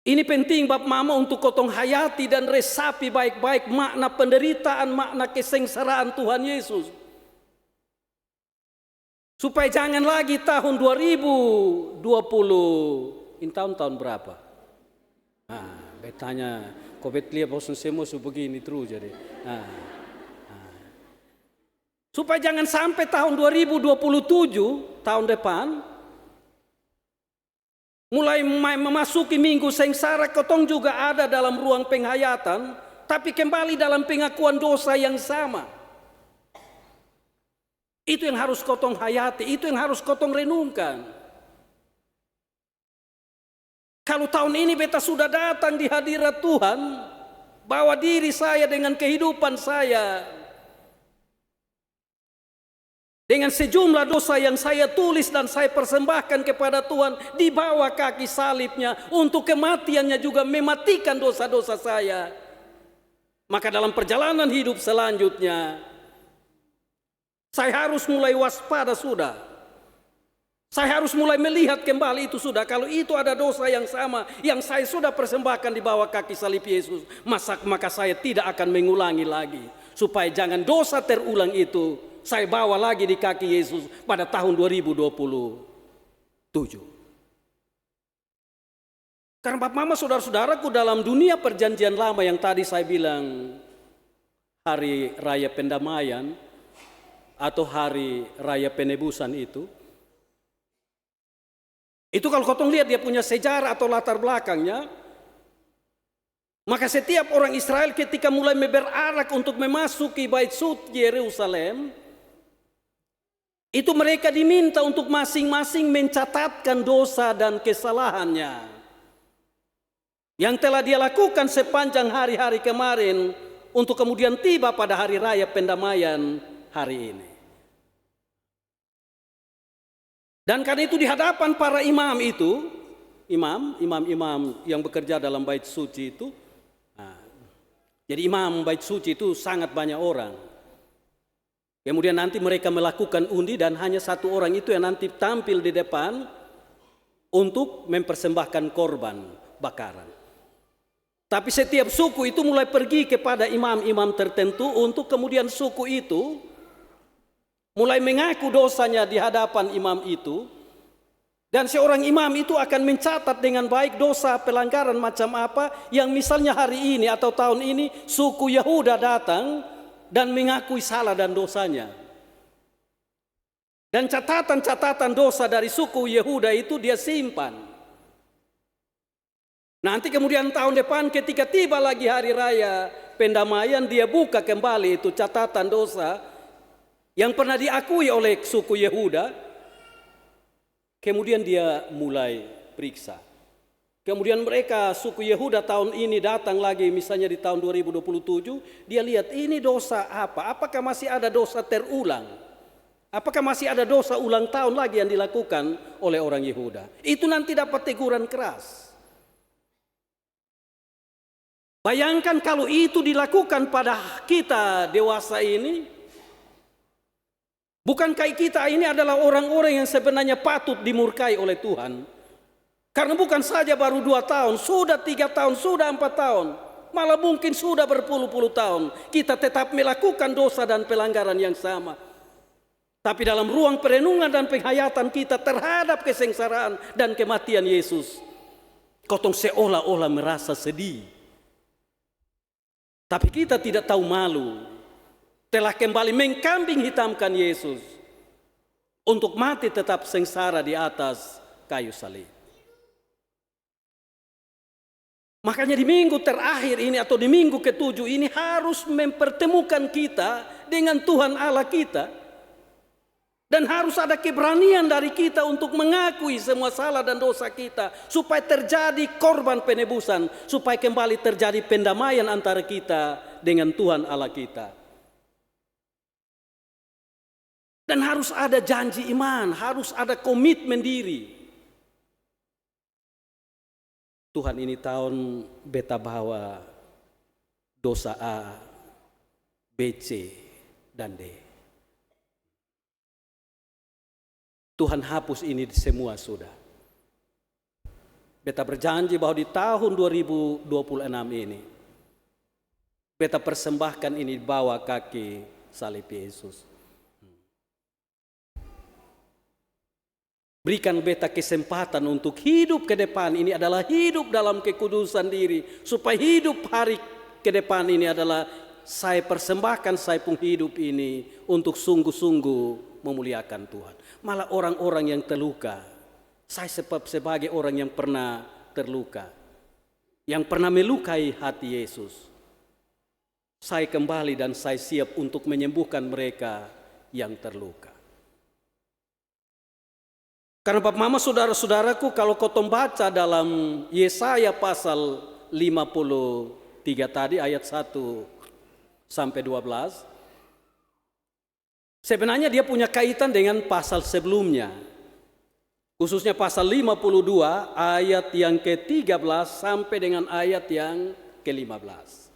Ini penting Bap Mama untuk kotong hayati dan resapi baik-baik makna penderitaan, makna kesengsaraan Tuhan Yesus. Supaya jangan lagi tahun 2020, ini tahun-tahun berapa? Betanya, kau lihat bosan semua begini terus jadi. Supaya jangan sampai tahun 2027, tahun depan, mulai memasuki minggu sengsara, kotong juga ada dalam ruang penghayatan, tapi kembali dalam pengakuan dosa yang sama. Itu yang harus kotong hayati, itu yang harus kotong renungkan. Kalau tahun ini beta sudah datang di hadirat Tuhan, bawa diri saya dengan kehidupan saya, dengan sejumlah dosa yang saya tulis dan saya persembahkan kepada Tuhan di bawah kaki salibnya, untuk kematiannya juga mematikan dosa-dosa saya. Maka dalam perjalanan hidup selanjutnya, saya harus mulai waspada sudah. Saya harus mulai melihat kembali itu sudah. Kalau itu ada dosa yang sama yang saya sudah persembahkan di bawah kaki salib Yesus, maka saya tidak akan mengulangi lagi. Supaya jangan dosa terulang itu saya bawa lagi di kaki Yesus pada tahun 2027. Karena Bapak Mama saudara-saudaraku, dalam dunia perjanjian lama yang tadi saya bilang hari raya pendamaian atau hari raya penebusan itu kalau kotong lihat dia punya sejarah atau latar belakangnya, maka setiap orang Israel ketika mulai berarak untuk memasuki Bait Suci Yerusalem, itu mereka diminta untuk masing-masing mencatatkan dosa dan kesalahannya yang telah dia lakukan sepanjang hari-hari kemarin, untuk kemudian tiba pada hari raya pendamaian hari ini. Dan karena itu di hadapan para imam itu, imam-imam yang bekerja dalam Bait Suci itu, jadi imam Bait Suci itu sangat banyak orang. Kemudian nanti mereka melakukan undi dan hanya satu orang itu yang nanti tampil di depan untuk mempersembahkan korban bakaran. Tapi setiap suku itu mulai pergi kepada imam-imam tertentu untuk kemudian suku itu mulai mengaku dosanya di hadapan imam itu. Dan seorang imam itu akan mencatat dengan baik dosa pelanggaran macam apa yang misalnya hari ini atau tahun ini suku Yehuda datang dan mengakui salah dan dosanya. Dan catatan-catatan dosa dari suku Yehuda itu dia simpan. Nanti kemudian tahun depan ketika tiba lagi hari raya pendamaian, dia buka kembali itu catatan dosa yang pernah diakui oleh suku Yehuda. Kemudian dia mulai periksa. Kemudian mereka suku Yehuda tahun ini datang lagi misalnya di tahun 2027, dia lihat ini dosa apa? Apakah masih ada dosa terulang? Apakah masih ada dosa ulang tahun lagi yang dilakukan oleh orang Yehuda? Itu nanti dapat teguran keras. Bayangkan kalau itu dilakukan pada kita dewasa ini. Bukankah kita ini adalah orang-orang yang sebenarnya patut dimurkai oleh Tuhan? Karena bukan saja baru 2 tahun, sudah 3 tahun, sudah 4 tahun, malah mungkin sudah berpuluh-puluh tahun kita tetap melakukan dosa dan pelanggaran yang sama. Tapi dalam ruang perenungan dan penghayatan kita terhadap kesengsaraan dan kematian Yesus, kotong seolah-olah merasa sedih. Tapi kita tidak tahu malu, telah kembali mengkambing hitamkan Yesus untuk mati tetap sengsara di atas kayu salib. Makanya di minggu terakhir ini atau di minggu ke-7 ini harus mempertemukan kita dengan Tuhan Allah kita. Dan harus ada keberanian dari kita untuk mengakui semua salah dan dosa kita, supaya terjadi korban penebusan, supaya kembali terjadi pendamaian antara kita dengan Tuhan Allah kita. Dan harus ada janji iman, harus ada komitmen diri. Tuhan ini tahun beta bawa dosa A, B, C, dan D. Tuhan hapus ini semua sudah. Beta berjanji bahwa di tahun 2026 ini, beta persembahkan ini bawa kaki salib Yesus. Berikan beta kesempatan untuk hidup ke depan ini adalah hidup dalam kekudusan diri. Supaya hidup hari ke depan ini adalah saya persembahkan saya pun hidup ini untuk sungguh-sungguh memuliakan Tuhan. Malah orang-orang yang terluka, saya sebagai orang yang pernah terluka, yang pernah melukai hati Yesus, saya kembali dan saya siap untuk menyembuhkan mereka yang terluka. Karena Bapak Mama saudara-saudaraku, kalau kau baca dalam Yesaya pasal 53 tadi ayat 1 sampai 12, sebenarnya dia punya kaitan dengan pasal sebelumnya. Khususnya pasal 52 ayat yang ke-13 sampai dengan ayat yang ke-15.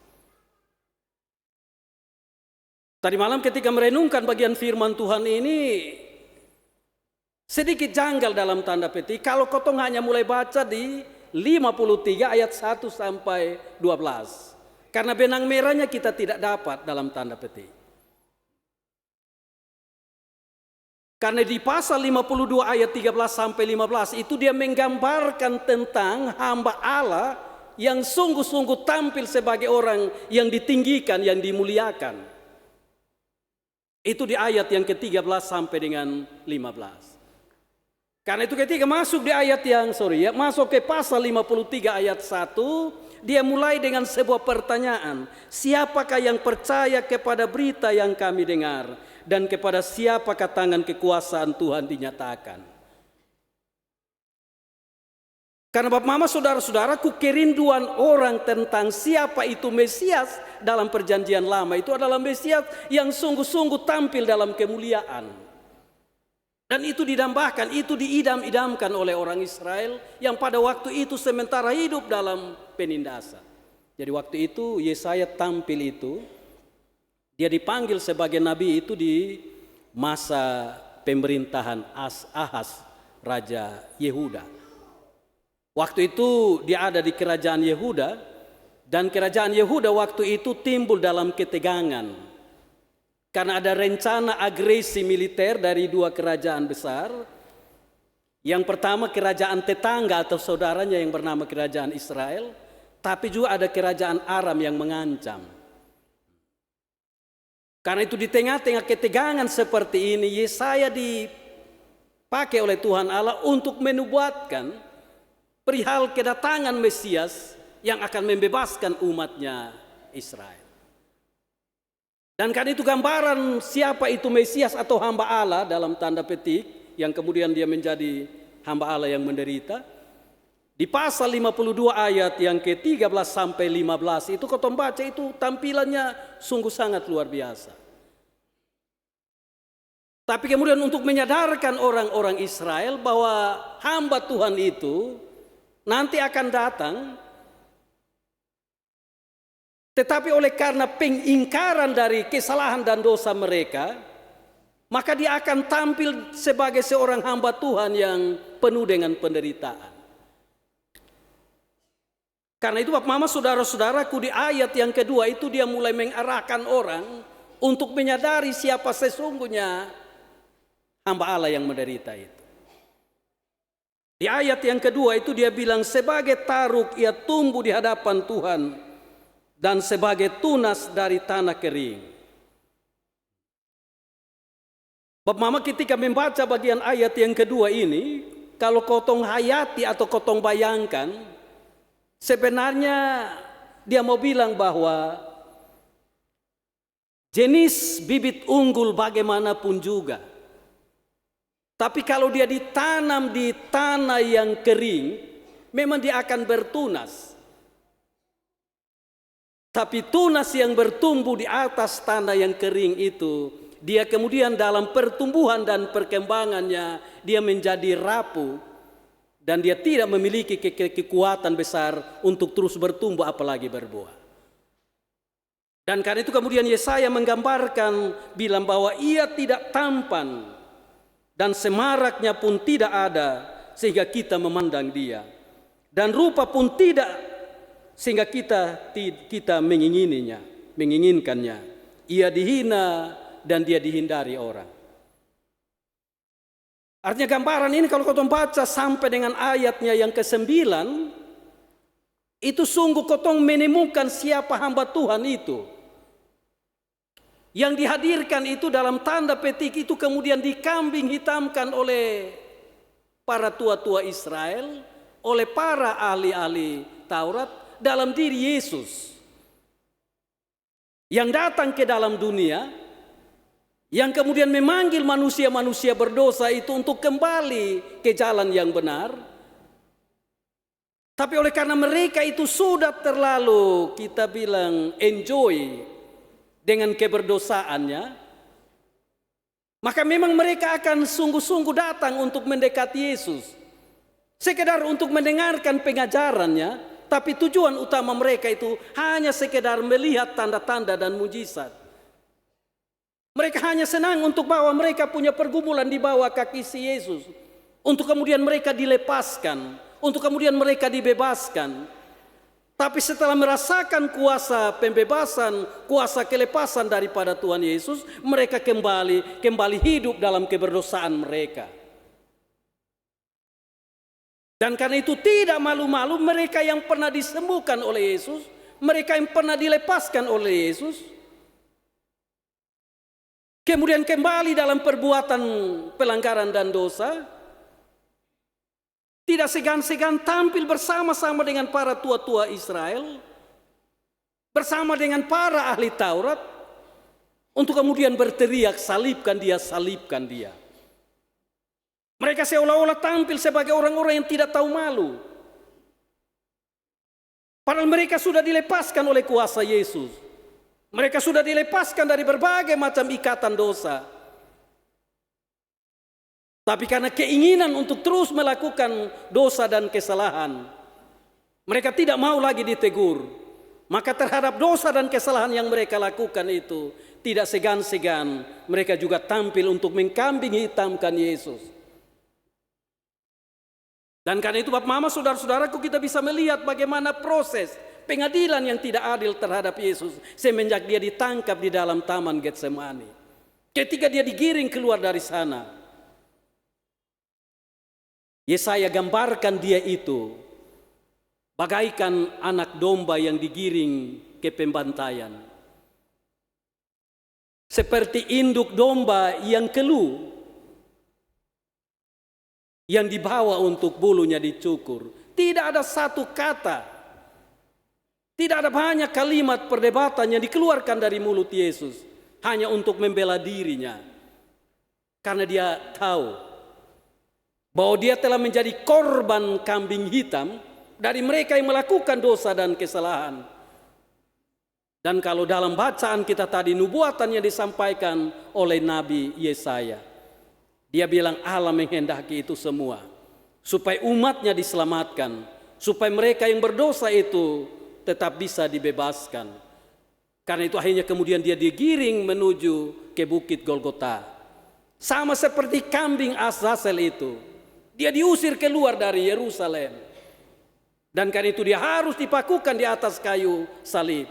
Tadi malam ketika merenungkan bagian firman Tuhan ini, sedikit janggal dalam tanda petik kalau kotong hanya mulai baca di 53 ayat 1 sampai 12. Karena benang merahnya kita tidak dapat dalam tanda petik. Karena di pasal 52 ayat 13 sampai 15 itu dia menggambarkan tentang hamba Allah yang sungguh-sungguh tampil sebagai orang yang ditinggikan, yang dimuliakan. Itu di ayat yang ke-13 sampai dengan 15. Karena itu ketika masuk di ayat yang masuk ke pasal 53 ayat 1, dia mulai dengan sebuah pertanyaan. Siapakah yang percaya kepada berita yang kami dengar, dan kepada siapakah tangan kekuasaan Tuhan dinyatakan? Karena Bapak Mama saudara-saudaraku, kerinduan orang tentang siapa itu Mesias dalam perjanjian lama itu adalah Mesias yang sungguh-sungguh tampil dalam kemuliaan. Dan itu didambakan, itu diidam-idamkan oleh orang Israel yang pada waktu itu sementara hidup dalam penindasan. Jadi waktu itu Yesaya tampil itu, dia dipanggil sebagai nabi itu di masa pemerintahan Ahaz, Raja Yehuda. Waktu itu dia ada di kerajaan Yehuda, dan kerajaan Yehuda waktu itu timbul dalam ketegangan. Karena ada rencana agresi militer dari dua kerajaan besar. Yang pertama kerajaan tetangga atau saudaranya yang bernama kerajaan Israel. Tapi juga ada kerajaan Aram yang mengancam. Karena itu di tengah-tengah ketegangan seperti ini, Yesaya dipakai oleh Tuhan Allah untuk menubuatkan perihal kedatangan Mesias yang akan membebaskan umatnya Israel. Dan karena itu gambaran siapa itu Mesias atau hamba Allah dalam tanda petik yang kemudian dia menjadi hamba Allah yang menderita. Di pasal 52 ayat yang ke-13 sampai 15 itu kau baca itu tampilannya sungguh sangat luar biasa. Tapi kemudian untuk menyadarkan orang-orang Israel bahwa hamba Tuhan itu nanti akan datang, tetapi oleh karena pengingkaran dari kesalahan dan dosa mereka, maka dia akan tampil sebagai seorang hamba Tuhan yang penuh dengan penderitaan. Karena itu Bapak Mama saudara-saudaraku, di ayat yang kedua itu dia mulai mengarahkan orang untuk menyadari siapa sesungguhnya hamba Allah yang menderita itu. Di ayat yang kedua itu dia bilang, sebagai taruk ia tumbuh di hadapan Tuhan, dan sebagai tunas dari tanah kering. Bapak Mama ketika membaca bagian ayat yang kedua ini, kalau kotong hayati atau kotong bayangkan, sebenarnya dia mau bilang bahwa jenis bibit unggul bagaimanapun juga, tapi kalau dia ditanam di tanah yang kering, memang dia akan bertunas. Tapi tunas yang bertumbuh di atas tanah yang kering itu, dia kemudian dalam pertumbuhan dan perkembangannya, dia menjadi rapuh. Dan dia tidak memiliki kekuatan besar untuk terus bertumbuh apalagi berbuah. Dan karena itu kemudian Yesaya menggambarkan bilang bahwa ia tidak tampan dan semaraknya pun tidak ada sehingga kita memandang dia. Dan rupa pun tidak sehingga kita menginginkannya. Ia dihina dan dia dihindari orang. Artinya gambaran ini kalau kau baca sampai dengan ayatnya yang ke-9, itu sungguh kotong menemukan siapa hamba Tuhan itu. Yang dihadirkan itu dalam tanda petik itu kemudian dikambing hitamkan oleh para tua-tua Israel, oleh para ahli-ahli Taurat dalam diri Yesus. Yang datang ke dalam dunia, yang kemudian memanggil manusia-manusia berdosa itu untuk kembali ke jalan yang benar. Tapi oleh karena mereka itu sudah terlalu kita bilang enjoy dengan keberdosaannya, maka memang mereka akan sungguh-sungguh datang untuk mendekati Yesus. Sekedar untuk mendengarkan pengajarannya, tapi tujuan utama mereka itu hanya sekedar melihat tanda-tanda dan mujizat. Mereka hanya senang untuk bahwa mereka punya pergumulan di bawah kaki si Yesus. Untuk kemudian mereka dilepaskan, untuk kemudian mereka dibebaskan. Tapi setelah merasakan kuasa pembebasan, kuasa kelepasan daripada Tuhan Yesus, mereka kembali hidup dalam keberdosaan mereka. Dan karena itu tidak malu-malu mereka yang pernah disembuhkan oleh Yesus, mereka yang pernah dilepaskan oleh Yesus, kemudian kembali dalam perbuatan pelanggaran dan dosa, tidak segan-segan tampil bersama-sama dengan para tua-tua Israel, bersama dengan para ahli Taurat, untuk kemudian berteriak, salibkan dia, salibkan dia. Mereka seolah-olah tampil sebagai orang-orang yang tidak tahu malu. Padahal mereka sudah dilepaskan oleh kuasa Yesus. Mereka sudah dilepaskan dari berbagai macam ikatan dosa. Tapi karena keinginan untuk terus melakukan dosa dan kesalahan, mereka tidak mau lagi ditegur. Maka terhadap dosa dan kesalahan yang mereka lakukan itu, tidak segan-segan mereka juga tampil untuk mengkambing hitamkan Yesus. Dan karena itu Bapak Mama, saudara-saudaraku, kita bisa melihat bagaimana proses pengadilan yang tidak adil terhadap Yesus semenjak dia ditangkap di dalam taman Getsemani. Ketika dia digiring keluar dari sana, Yesaya gambarkan dia itu bagaikan anak domba yang digiring ke pembantaian. Seperti induk domba yang keluh, yang dibawa untuk bulunya dicukur. Tidak ada satu kata, tidak ada banyak kalimat perdebatan yang dikeluarkan dari mulut Yesus hanya untuk membela dirinya. Karena dia tahu bahwa dia telah menjadi korban kambing hitam dari mereka yang melakukan dosa dan kesalahan. Dan kalau dalam bacaan kita tadi, nubuatan yang disampaikan oleh Nabi Yesaya, dia bilang Allah menghendaki itu semua supaya umatnya diselamatkan, supaya mereka yang berdosa itu tetap bisa dibebaskan. Karena itu akhirnya kemudian dia digiring menuju ke Bukit Golgota. Sama seperti kambing Azazel itu, dia diusir keluar dari Yerusalem. Dan karena itu dia harus dipakukan di atas kayu salib.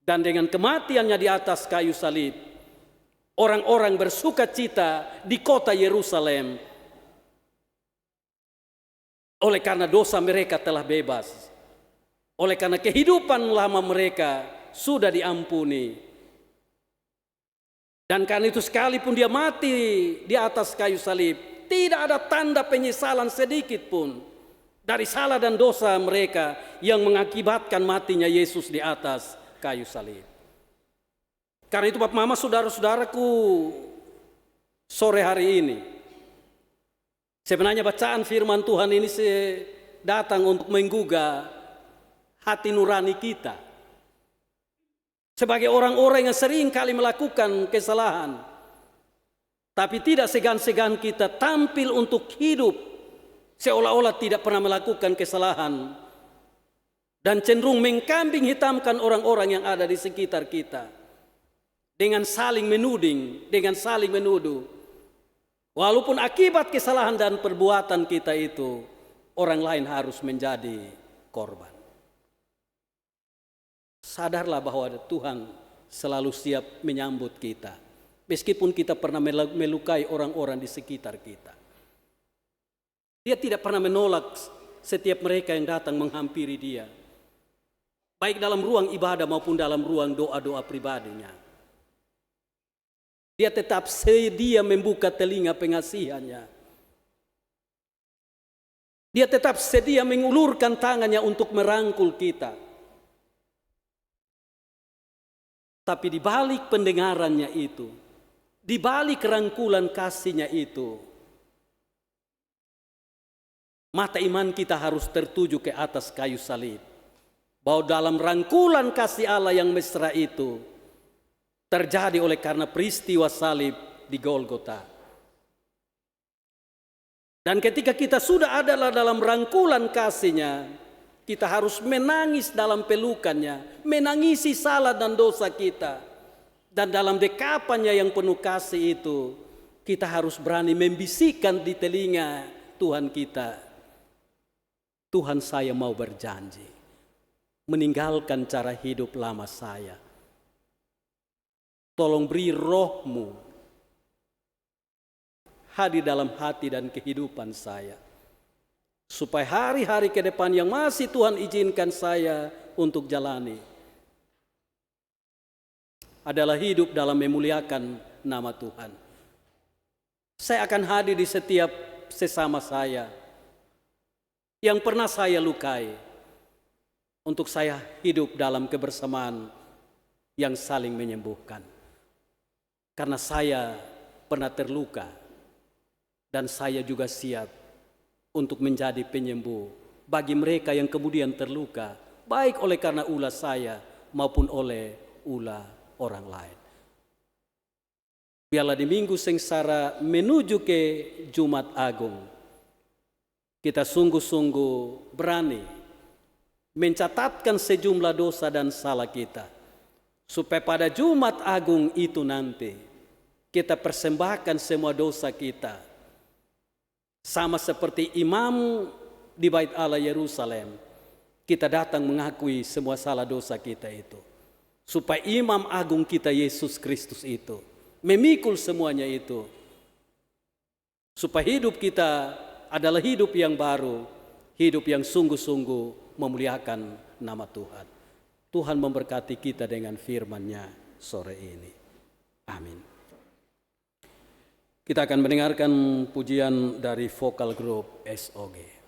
Dan dengan kematiannya di atas kayu salib, orang-orang bersuka cita di kota Yerusalem oleh karena dosa mereka telah bebas, oleh karena kehidupan lama mereka sudah diampuni. Dan karena itu sekalipun dia mati di atas kayu salib, tidak ada tanda penyesalan sedikit pun dari salah dan dosa mereka yang mengakibatkan matinya Yesus di atas kayu salib. Karena itu Bapak Mama, saudara-saudaraku, sore hari ini sebenarnya bacaan firman Tuhan ini datang untuk menggugah hati nurani kita. Sebagai orang-orang yang sering kali melakukan kesalahan, tapi tidak segan-segan kita tampil untuk hidup seolah-olah tidak pernah melakukan kesalahan. dan cenderung mengkambing hitamkan orang-orang yang ada di sekitar kita dengan saling menuding, dengan saling menuduh. Walaupun akibat kesalahan dan perbuatan kita itu orang lain harus menjadi korban. Sadarlah bahwa Tuhan selalu siap menyambut kita, meskipun kita pernah melukai orang-orang di sekitar kita. Dia tidak pernah menolak setiap mereka yang datang menghampiri dia, baik dalam ruang ibadah maupun dalam ruang doa-doa pribadinya. Dia tetap sedia membuka telinga pengasihannya. Dia tetap sedia mengulurkan tangannya untuk merangkul kita. Tapi di balik pendengarannya itu, di balik rangkulan kasihnya itu, mata iman kita harus tertuju ke atas kayu salib. Bahwa dalam rangkulan kasih Allah yang mesra itu terjadi oleh karena peristiwa salib di Golgota. Dan ketika kita sudah adalah dalam rangkulan kasihnya, kita harus menangis dalam pelukannya, menangisi salah dan dosa kita. Dan dalam dekapannya yang penuh kasih itu, kita harus berani membisikkan di telinga Tuhan kita, Tuhan, saya mau berjanji meninggalkan cara hidup lama saya. Tolong beri roh-Mu hadir dalam hati dan kehidupan saya, supaya hari-hari ke depan yang masih Tuhan izinkan saya untuk jalani adalah hidup dalam memuliakan nama Tuhan. Saya akan hadir di setiap sesama saya yang pernah saya lukai, untuk saya hidup dalam kebersamaan yang saling menyembuhkan. Karena saya pernah terluka dan saya juga siap untuk menjadi penyembuh bagi mereka yang kemudian terluka, baik oleh karena ulah saya maupun oleh ulah orang lain. Biarlah di minggu sengsara menuju ke Jumat Agung, kita sungguh-sungguh berani mencatatkan sejumlah dosa dan salah kita, supaya pada Jumat Agung itu nanti kita persembahkan semua dosa kita, sama seperti imam di Bait Allah Yerusalem. Kita datang mengakui semua salah dosa kita itu, supaya imam agung kita Yesus Kristus itu memikul semuanya itu, supaya hidup kita adalah hidup yang baru, hidup yang sungguh-sungguh memuliakan nama Tuhan. Tuhan memberkati kita dengan firman-Nya sore ini. Amin. Kita akan mendengarkan pujian dari vokal grup SOG.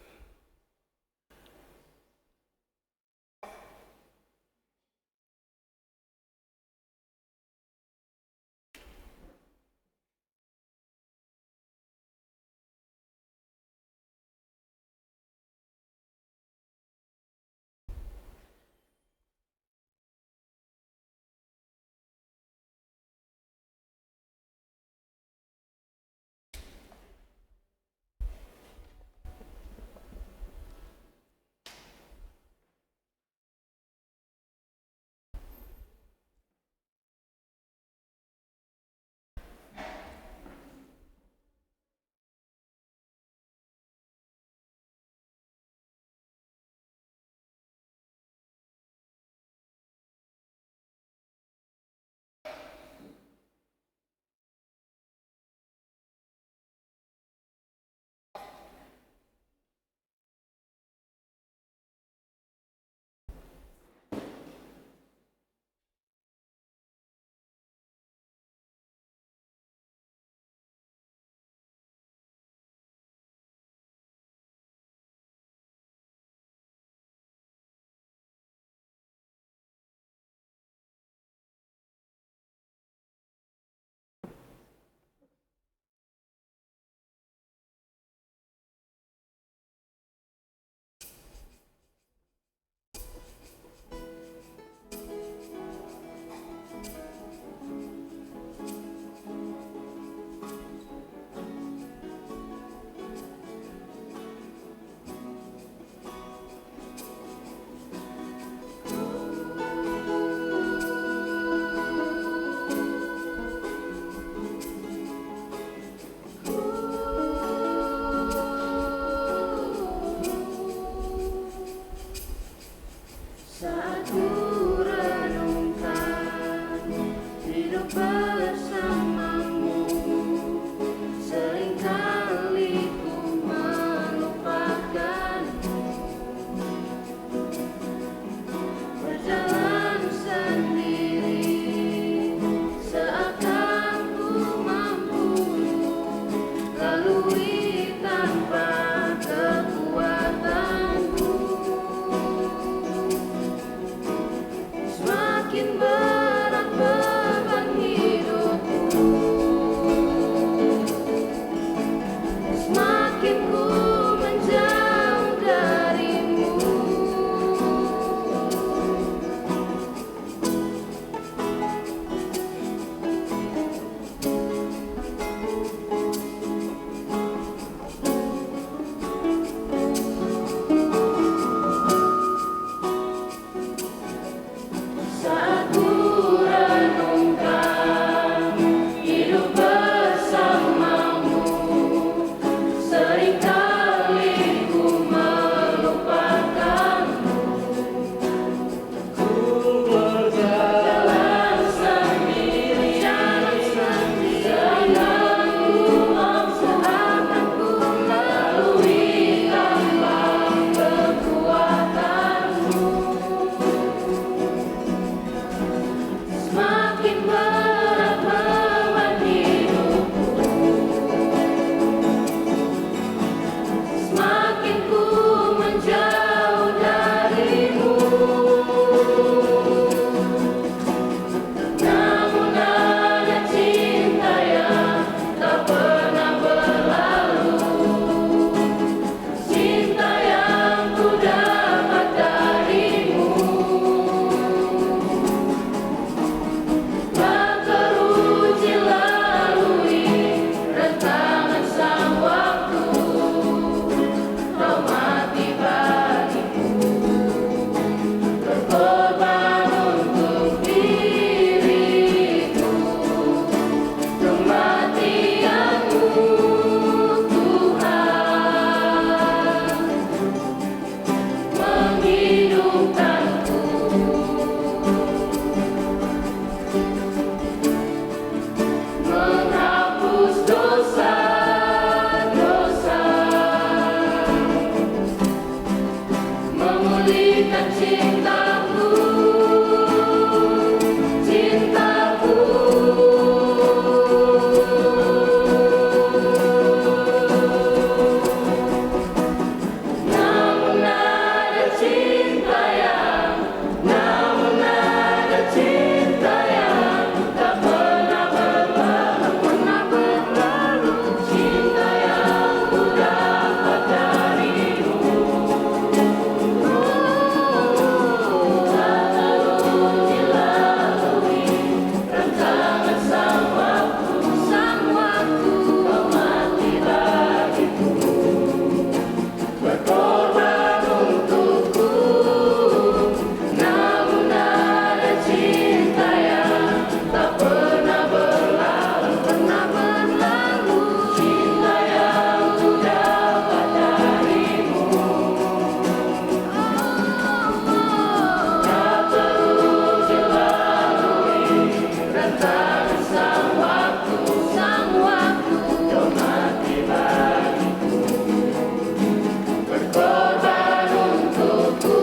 lalui tanpa kekuatanku. Semakin berat beban hidupku, semakin ku menjauh darimu. Saat ku renungkan hidup bersamamu, seringkali ku melupakanmu. Ku berjalan sendiri, seakan ku lalui tanpa kekuatanmu. Semakin berat beban hidupku, semakin ku menjauh darimu. Namun ada cinta yang tak pernah berlalu, cinta yang ku dapat darimu. Tak teruji lalui rentangan sang waktu, kau mati bagiku, berkorban untuk diriku. Kematian-Mu Tuhan menghidupkanku, menghapus dosa-dosa, memulihkan cinta-Mu, cinta-Mu. Namun ada cinta yang, namun ada cinta yang tak pernah berlalu, cinta yang ku dapat darimu. Tak teruji lalui rentangan sang waktu, kau mati bagiku, berkorban untukku. Namun ada cinta yang tak pernah berlalu, cinta yang ku dapat darimu. Tak teruji lalui rentangan sang waktu, kau mati bagiku, berkorban untukku.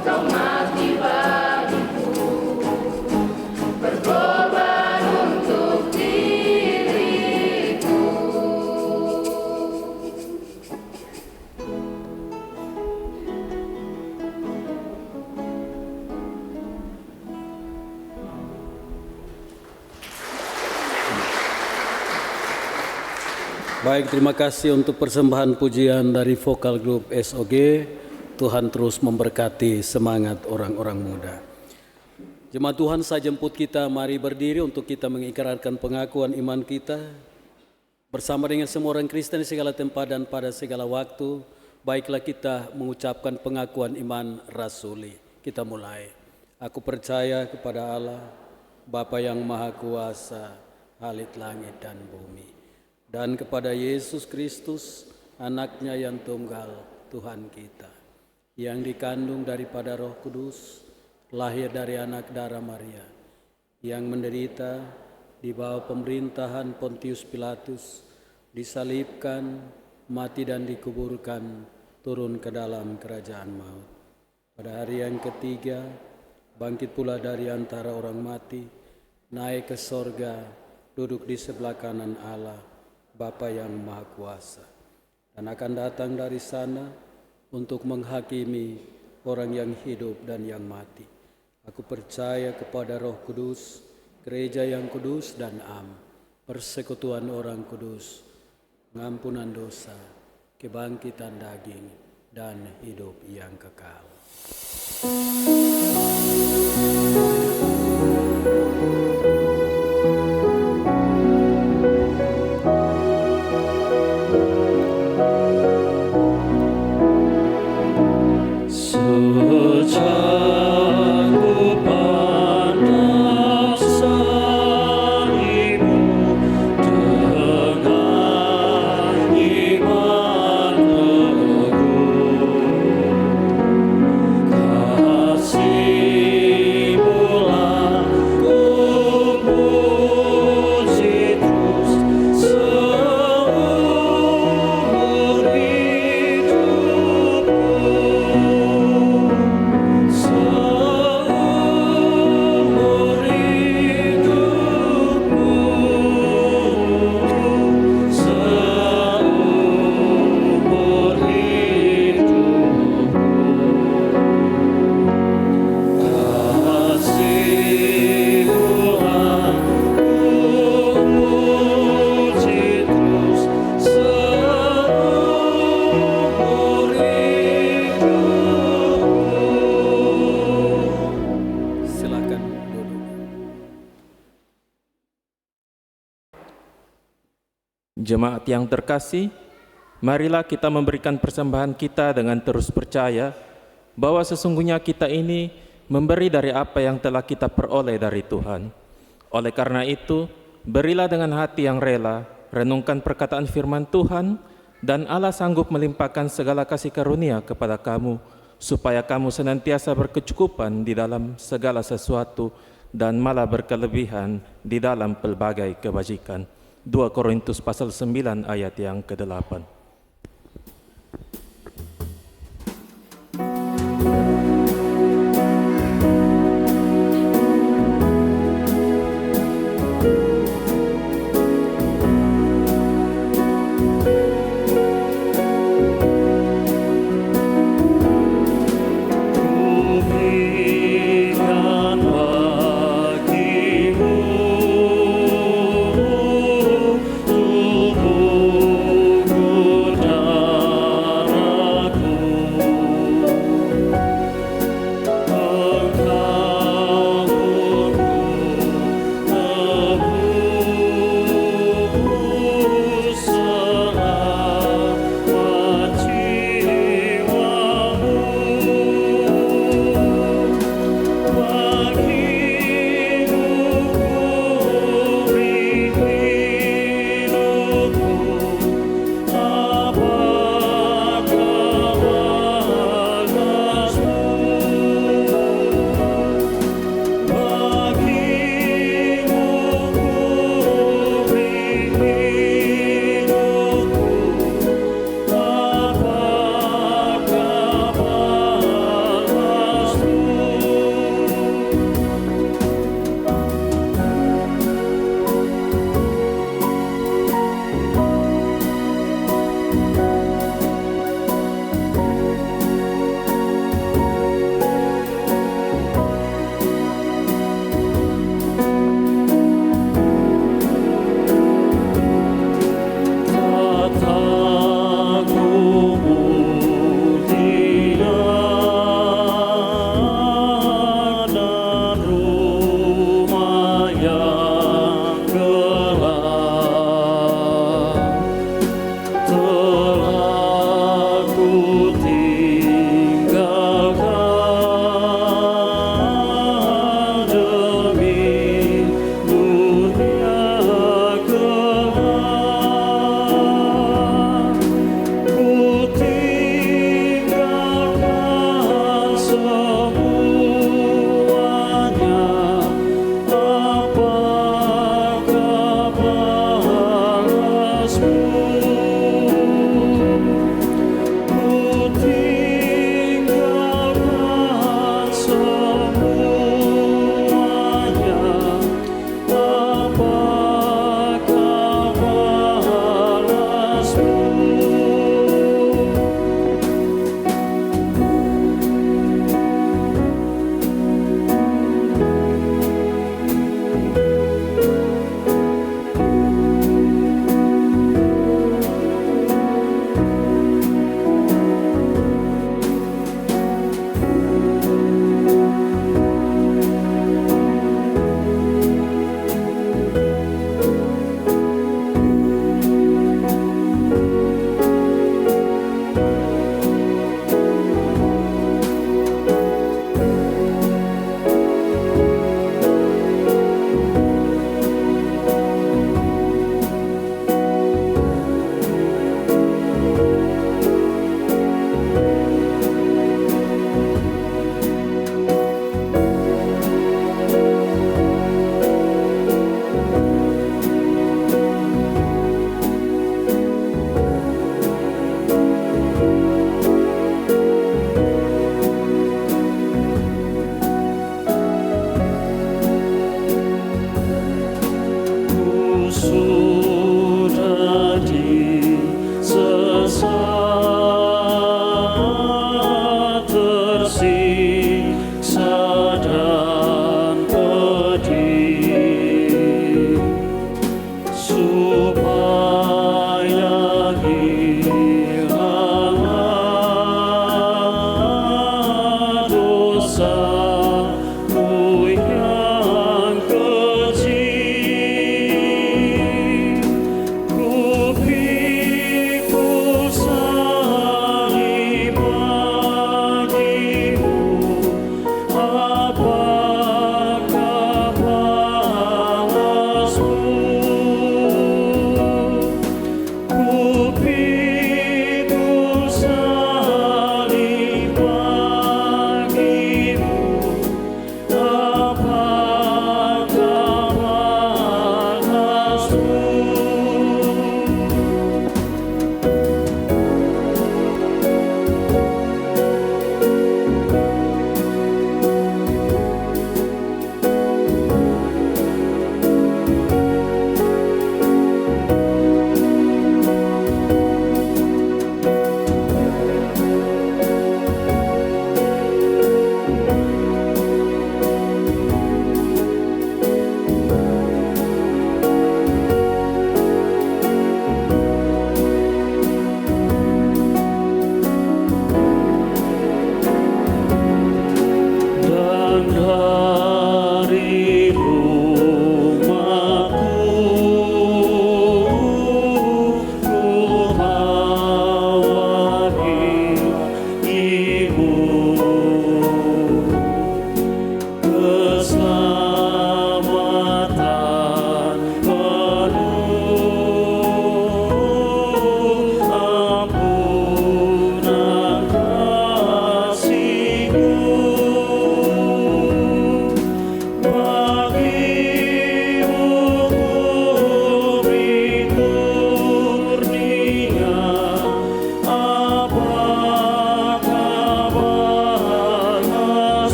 Kau mati bagiku, berkorban untuk diriku. Baik, terima kasih untuk persembahan pujian dari vokal grup SOG. Tuhan terus memberkati semangat orang-orang muda. Jemaat Tuhan, saya jemput kita mari berdiri untuk kita mengikrarkan pengakuan iman kita bersama dengan semua orang Kristen di segala tempat dan pada segala waktu. Baiklah kita mengucapkan pengakuan iman rasuli. Kita mulai. Aku percaya kepada Allah, Bapa yang Maha Kuasa, Halik langit dan bumi, dan kepada Yesus Kristus, anaknya yang tunggal, Tuhan kita, yang dikandung daripada Roh Kudus, lahir dari anak darah Maria, yang menderita di bawah pemerintahan Pontius Pilatus, disalibkan, mati dan dikuburkan, turun ke dalam kerajaan maut. Pada hari yang ketiga, bangkit pula dari antara orang mati, naik ke sorga, duduk di sebelah kanan Allah, Bapa yang Maha Kuasa, dan akan datang dari sana untuk menghakimi orang yang hidup dan yang mati. Aku percaya kepada Roh Kudus, gereja yang kudus dan am, persekutuan orang kudus, pengampunan dosa, kebangkitan daging, dan hidup yang kekal. Secanggupan dasarimu dengan iman teguh, kasih-Mulah ku puji terus seumur hidupku. Seumur hidupku, seumur hidupku, kasih-Mulah ku puji terus seumur hidupku. Silakan duduk. Jemaat yang terkasih, marilah kita memberikan persembahan kita dengan terus percaya bahwa sesungguhnya kita ini memberi dari apa yang telah kita peroleh dari Tuhan. Oleh karena itu, berilah dengan hati yang rela, renungkan perkataan firman Tuhan, dan Allah sanggup melimpahkan segala kasih karunia kepada kamu, supaya kamu senantiasa berkecukupan di dalam segala sesuatu dan malah berkelebihan di dalam pelbagai kebajikan. 2 Korintus pasal 9 ayat yang ke-8. Berikan bagimu tubuhku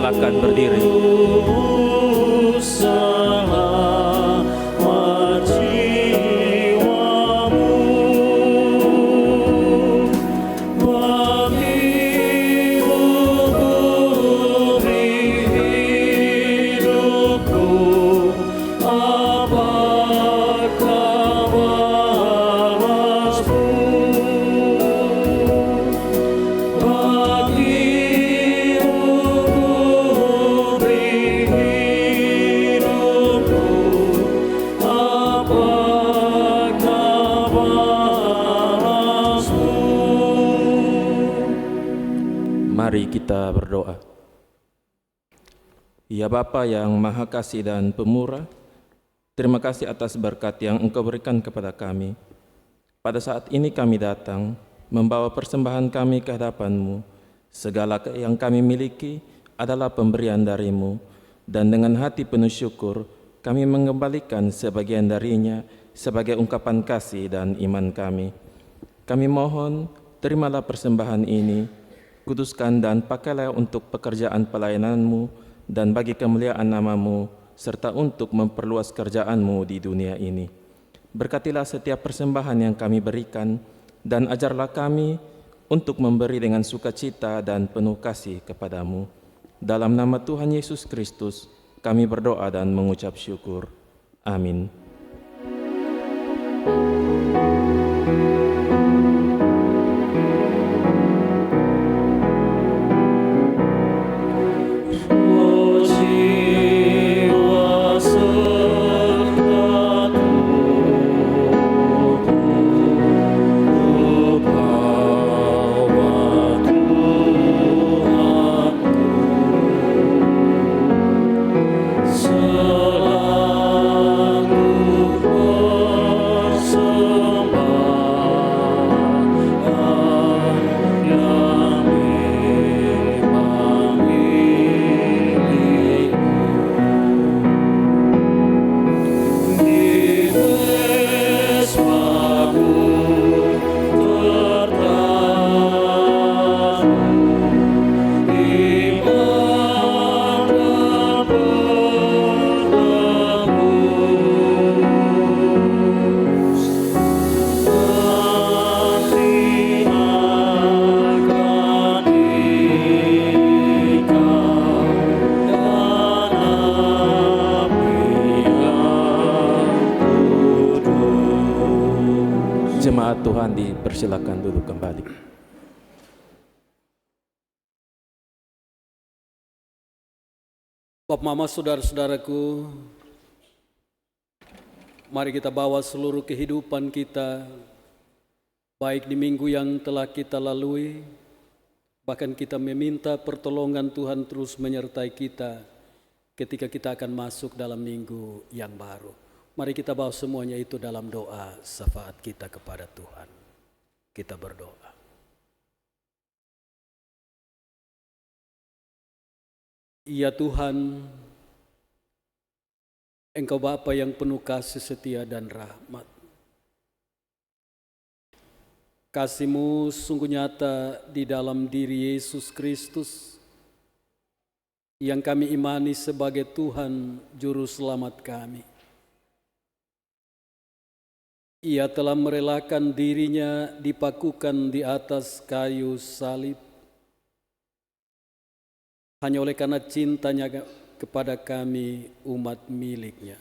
Silakan berdiri. Selamat jiwamu bagimu beri hidupku, apakah balasmu bagimu beri hidupku, apakah balasmu. Mari kita berdoa. Ya Bapa yang Maha Kasih dan Pemurah, terima kasih atas berkat yang Engkau berikan kepada kami. Pada saat ini kami datang, membawa persembahan kami ke hadapan-Mu. Segala yang kami miliki adalah pemberian dari-Mu, dan dengan hati penuh syukur, kami mengembalikan sebagian darinya sebagai ungkapan kasih dan iman kami. Kami mohon, terimalah persembahan ini, kuduskan dan pakailah untuk pekerjaan pelayanan-Mu dan bagi kemuliaan nama-Mu, serta untuk memperluas kerjaan-Mu di dunia ini. Berkatilah setiap persembahan yang kami berikan, dan ajarlah kami untuk memberi dengan sukacita dan penuh kasih kepadamu. Dalam nama Tuhan Yesus Kristus, kami berdoa dan mengucap syukur. Amin. Jiwa serta tubuhku, bawa Tuhanku, selalu persembahkan yang memang milikmu. Di mesbahku tertaruh iman dan penebus, nanti akan ikat dan api yang kudus. Jemaat Tuhan dipersilakan duduk kembali. Bapak, Mama, saudara-saudaraku, mari kita bawa seluruh kehidupan kita, baik di minggu yang telah kita lalui, bahkan kita meminta pertolongan Tuhan terus menyertai kita ketika kita akan masuk dalam minggu yang baru. Mari kita bawa semuanya itu dalam doa syafaat kita kepada Tuhan. Kita berdoa. Ya Tuhan, Engkau Bapa yang penuh kasih setia dan rahmat. Kasih-Mu sungguh nyata di dalam diri Yesus Kristus yang kami imani sebagai Tuhan Juru Selamat kami. Ia telah merelakan dirinya dipakukan di atas kayu salib hanya oleh karena cintanya kepada kami umat miliknya.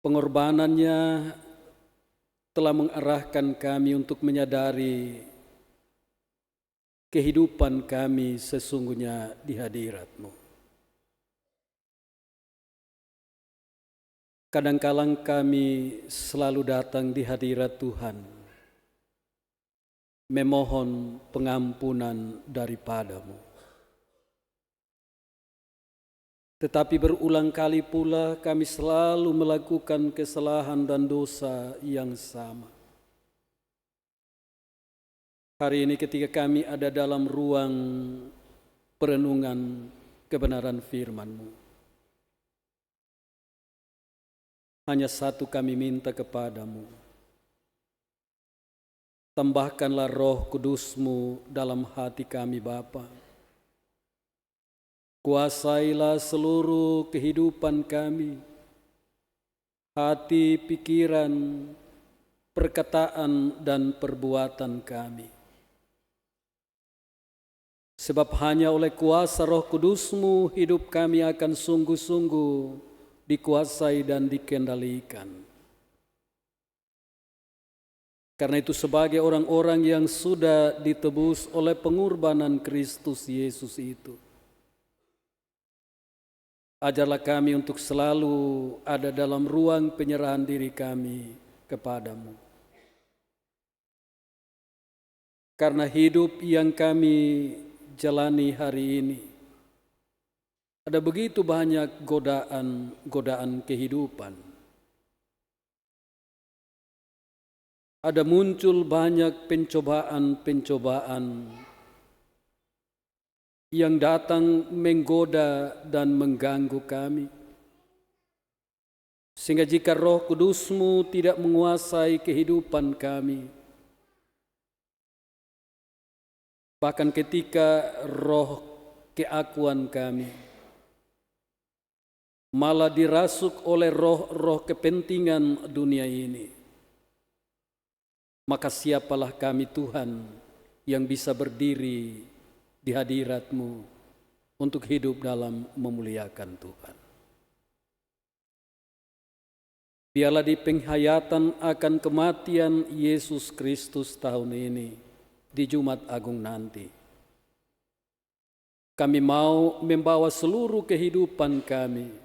Pengorbanannya telah mengarahkan kami untuk menyadari kehidupan kami sesungguhnya di hadirat-Mu. Kadang-kadang kami selalu datang di hadirat Tuhan, memohon pengampunan daripada-Mu. Tetapi berulang kali pula kami selalu melakukan kesalahan dan dosa yang sama. Hari ini ketika kami ada dalam ruang perenungan kebenaran firman-Mu, hanya satu kami minta kepadamu. Tambahkanlah Roh Kudus-Mu dalam hati kami Bapa. Kuasailah seluruh kehidupan kami, hati, pikiran, perkataan, dan perbuatan kami. Sebab hanya oleh kuasa Roh Kudus-Mu hidup kami akan sungguh-sungguh dikuasai dan dikendalikan. Karena itu sebagai orang-orang yang sudah ditebus oleh pengorbanan Kristus Yesus itu, ajarlah kami untuk selalu ada dalam ruang penyerahan diri kami kepadamu. Karena hidup yang kami jalani hari ini, ada begitu banyak godaan kehidupan. Ada muncul banyak pencobaan-pencobaan yang datang menggoda dan mengganggu kami. Sehingga jika Roh Kudus-Mu tidak menguasai kehidupan kami, bahkan ketika roh keakuan kami malah dirasuk oleh roh-roh kepentingan dunia ini, maka siapalah kami Tuhan yang bisa berdiri di hadirat-Mu untuk hidup dalam memuliakan Tuhan. Biarlah di penghayatan akan kematian Yesus Kristus tahun ini, di Jumat Agung nanti, kami mau membawa seluruh kehidupan kami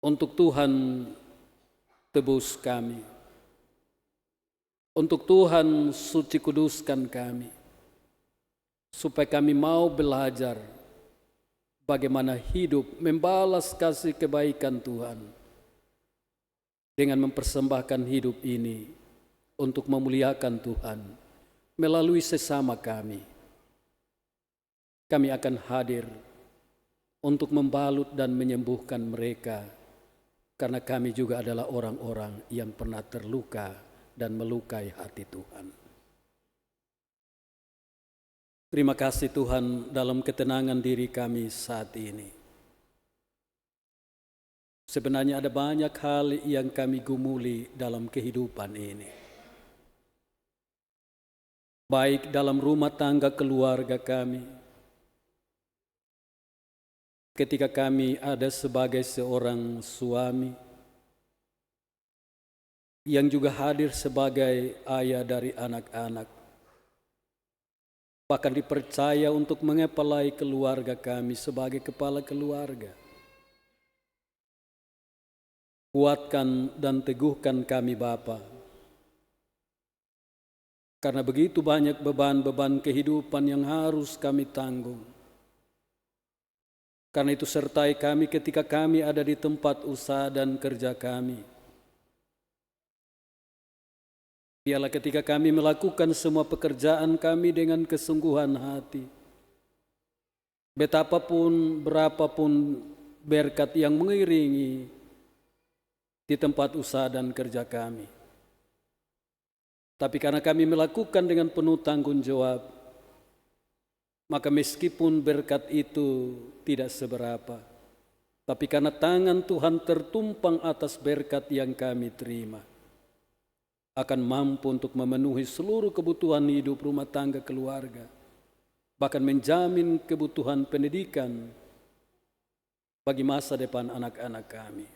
untuk Tuhan tebus kami, untuk Tuhan suci kuduskan kami, supaya kami mau belajar bagaimana hidup membalas kasih kebaikan Tuhan dengan mempersembahkan hidup ini untuk memuliakan Tuhan melalui sesama kami. Kami akan hadir untuk membalut dan menyembuhkan mereka, karena kami juga adalah orang-orang yang pernah terluka dan melukai hati Tuhan. Terima kasih Tuhan dalam ketenangan diri kami saat ini. Sebenarnya ada banyak hal yang kami gumuli dalam kehidupan ini. Baik dalam rumah tangga keluarga kami, ketika kami ada sebagai seorang suami yang juga hadir sebagai ayah dari anak-anak, bahkan dipercaya untuk mengepalai keluarga kami sebagai kepala keluarga. Kuatkan dan teguhkan kami Bapa, karena begitu banyak beban-beban kehidupan yang harus kami tanggung. Karena itu sertai kami ketika kami ada di tempat usaha dan kerja kami. Biarlah ketika kami melakukan semua pekerjaan kami dengan kesungguhan hati, betapapun, berapapun berkat yang mengiringi di tempat usaha dan kerja kami, tapi karena kami melakukan dengan penuh tanggung jawab, maka meskipun berkat itu tidak seberapa, tapi karena tangan Tuhan tertumpang atas berkat yang kami terima, akan mampu untuk memenuhi seluruh kebutuhan hidup rumah tangga keluarga, bahkan menjamin kebutuhan pendidikan bagi masa depan anak-anak kami.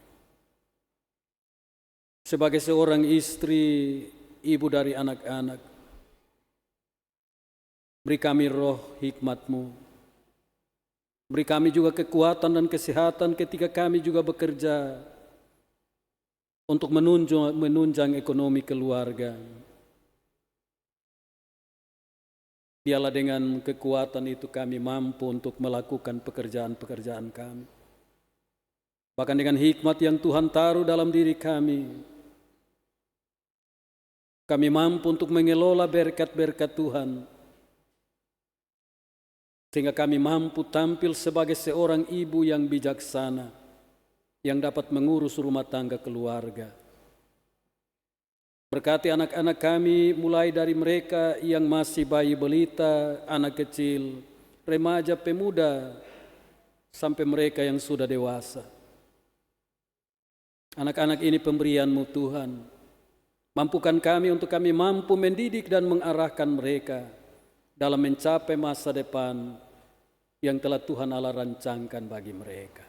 Sebagai seorang istri, ibu dari anak-anak, beri kami roh hikmat-Mu, beri kami juga kekuatan dan kesehatan ketika kami juga bekerja untuk menunjang ekonomi keluarga. Biarlah dengan kekuatan itu kami mampu untuk melakukan pekerjaan-pekerjaan kami. Bahkan dengan hikmat yang Tuhan taruh dalam diri kami mampu untuk mengelola berkat-berkat Tuhan, sehingga kami mampu tampil sebagai seorang ibu yang bijaksana, yang dapat mengurus rumah tangga keluarga. Berkati anak-anak kami mulai dari mereka yang masih bayi belita, anak kecil, remaja, pemuda, sampai mereka yang sudah dewasa. Anak-anak ini pemberian-Mu Tuhan. Mampukan kami untuk kami mampu mendidik dan mengarahkan mereka dalam mencapai masa depan yang telah Tuhan Allah rancangkan bagi mereka.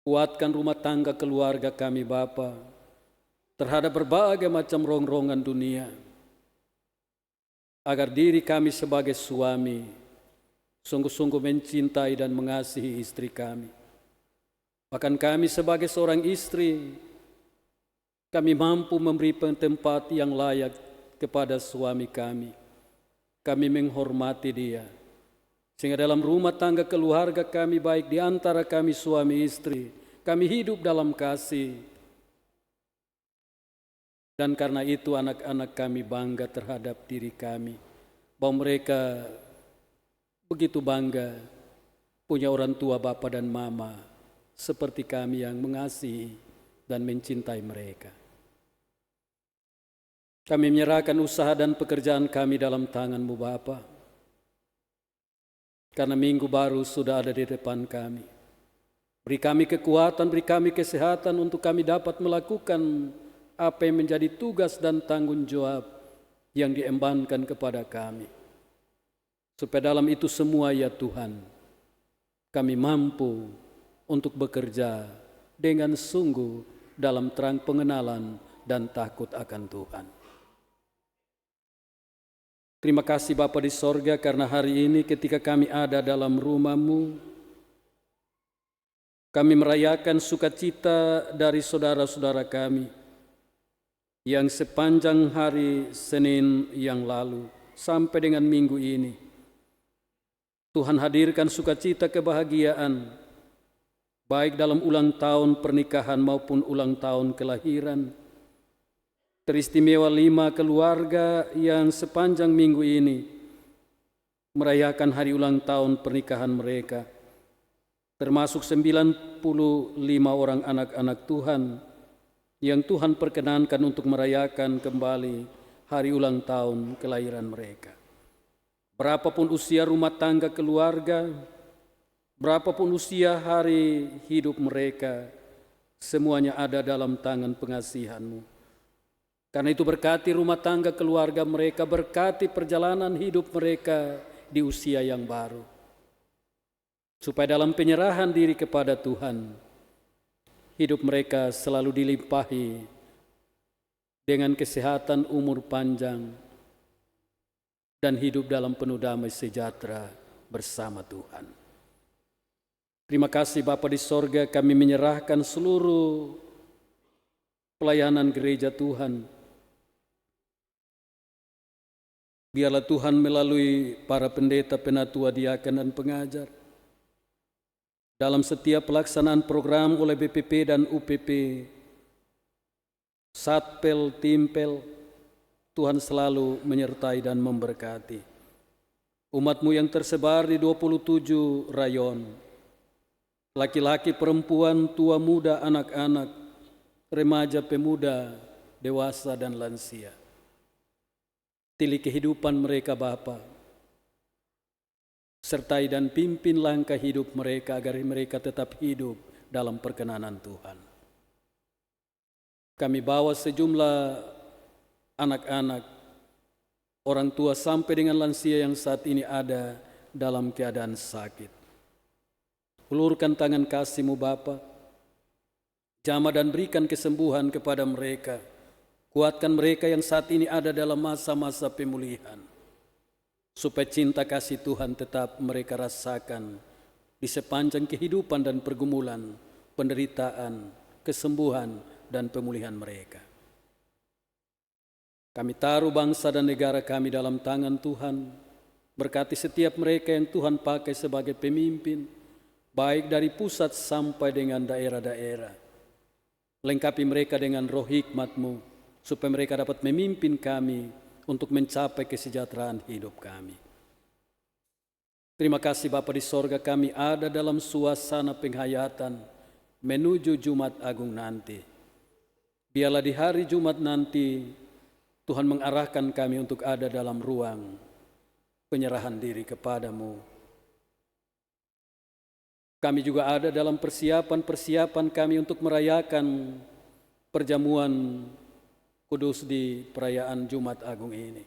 Kuatkan rumah tangga keluarga kami Bapa terhadap berbagai macam rongrongan dunia, agar diri kami sebagai suami sungguh-sungguh mencintai dan mengasihi istri kami. Bahkan kami sebagai seorang istri, kami mampu memberi tempat yang layak kepada suami kami. Kami menghormati dia, sehingga dalam rumah tangga keluarga kami, baik di antara kami suami istri, kami hidup dalam kasih. Dan karena itu anak-anak kami bangga terhadap diri kami, bahwa mereka begitu bangga punya orang tua bapa dan mama seperti kami yang mengasihi dan mencintai mereka. Kami menyerahkan usaha dan pekerjaan kami dalam tangan-Mu Bapa, karena minggu baru sudah ada di depan kami. Beri kami kekuatan, beri kami kesehatan untuk kami dapat melakukan apa yang menjadi tugas dan tanggung jawab yang diembankan kepada kami. Supaya dalam itu semua ya Tuhan, kami mampu untuk bekerja dengan sungguh dalam terang pengenalan dan takut akan Tuhan. Terima kasih Bapa di sorga, karena hari ini ketika kami ada dalam rumah-Mu, kami merayakan sukacita dari saudara-saudara kami yang sepanjang hari Senin yang lalu sampai dengan minggu ini, Tuhan hadirkan sukacita kebahagiaan, baik dalam ulang tahun pernikahan maupun ulang tahun kelahiran. Teristimewa 5 keluarga yang sepanjang minggu ini merayakan hari ulang tahun pernikahan mereka, termasuk 95 orang anak-anak Tuhan yang Tuhan perkenankan untuk merayakan kembali hari ulang tahun kelahiran mereka. Berapapun usia rumah tangga keluarga, berapapun usia hari hidup mereka, semuanya ada dalam tangan pengasihan-Mu. Karena itu berkati rumah tangga keluarga mereka, berkati perjalanan hidup mereka di usia yang baru. Supaya dalam penyerahan diri kepada Tuhan, hidup mereka selalu dilimpahi dengan kesehatan, umur panjang, dan hidup dalam penuh damai sejahtera bersama Tuhan. Terima kasih Bapa di sorga, kami menyerahkan seluruh pelayanan gereja Tuhan. Biarlah Tuhan melalui para pendeta, penatua, diaken, dan pengajar dalam setiap pelaksanaan program oleh BPP dan UPP, Satpel, Timpel, Tuhan selalu menyertai dan memberkati umat-Mu yang tersebar di 27 rayon, laki-laki, perempuan, tua, muda, anak-anak, remaja, pemuda, dewasa, dan lansia. Pilih kehidupan mereka Bapa, sertai dan pimpin langkah hidup mereka agar mereka tetap hidup dalam perkenanan Tuhan. Kami bawa sejumlah anak-anak, orang tua sampai dengan lansia yang saat ini ada dalam keadaan sakit. Ulurkan tangan kasih-Mu Bapa, jamah dan berikan kesembuhan kepada mereka. Kuatkan mereka yang saat ini ada dalam masa-masa pemulihan, supaya cinta kasih Tuhan tetap mereka rasakan di sepanjang kehidupan dan pergumulan, penderitaan, kesembuhan, dan pemulihan mereka. Kami taruh bangsa dan negara kami dalam tangan Tuhan. Berkati setiap mereka yang Tuhan pakai sebagai pemimpin, baik dari pusat sampai dengan daerah-daerah. Lengkapi mereka dengan roh hikmat-Mu, supaya mereka dapat memimpin kami untuk mencapai kesejahteraan hidup kami. Terima kasih Bapa di sorga, kami ada dalam suasana penghayatan menuju Jumat Agung nanti. Biarlah di hari Jumat nanti Tuhan mengarahkan kami untuk ada dalam ruang penyerahan diri kepadamu. Kami juga ada dalam persiapan kami untuk merayakan perjamuan kudus di perayaan Jumat Agung ini.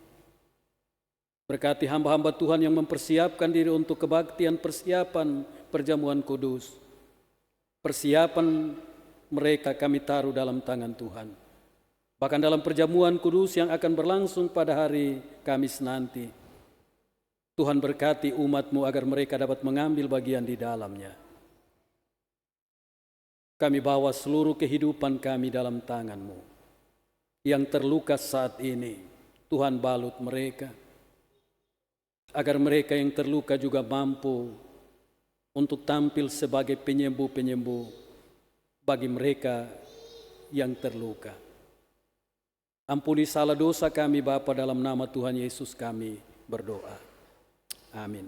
Berkati hamba-hamba Tuhan yang mempersiapkan diri untuk kebaktian persiapan perjamuan kudus. Persiapan mereka kami taruh dalam tangan Tuhan. Bahkan dalam perjamuan kudus yang akan berlangsung pada hari Kamis nanti, Tuhan berkati umat-Mu agar mereka dapat mengambil bagian di dalamnya. Kami bawa seluruh kehidupan kami dalam tangan-Mu. Yang terluka saat ini, Tuhan balut mereka, agar mereka yang terluka juga mampu untuk tampil sebagai penyembuh-penyembuh bagi mereka yang terluka. Ampuni salah dosa kami Bapa, dalam nama Tuhan Yesus kami berdoa. Amin.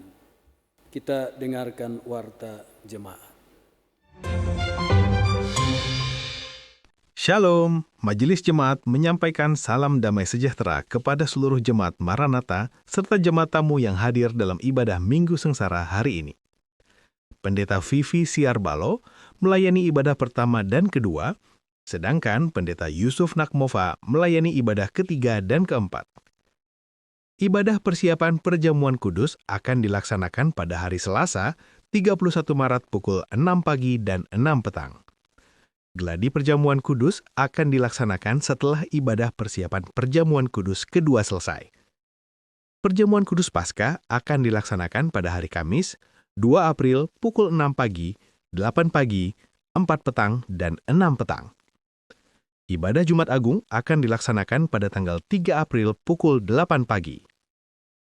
Kita dengarkan warta jemaat. Shalom, Majelis Jemaat menyampaikan salam damai sejahtera kepada seluruh jemaat Maranatha serta jemaat tamu yang hadir dalam ibadah Minggu Sengsara hari ini. Pendeta Vivi Siarbalo melayani ibadah pertama dan kedua, sedangkan Pendeta Yusuf Nakmova melayani ibadah ketiga dan keempat. Ibadah persiapan perjamuan kudus akan dilaksanakan pada hari Selasa, 31 Maret pukul 6 pagi dan 6 petang. Gladi perjamuan kudus akan dilaksanakan setelah ibadah persiapan perjamuan kudus kedua selesai. Perjamuan kudus Paskah akan dilaksanakan pada hari Kamis, 2 April pukul 6 pagi, 8 pagi, 4 petang, dan 6 petang. Ibadah Jumat Agung akan dilaksanakan pada tanggal 3 April pukul 8 pagi.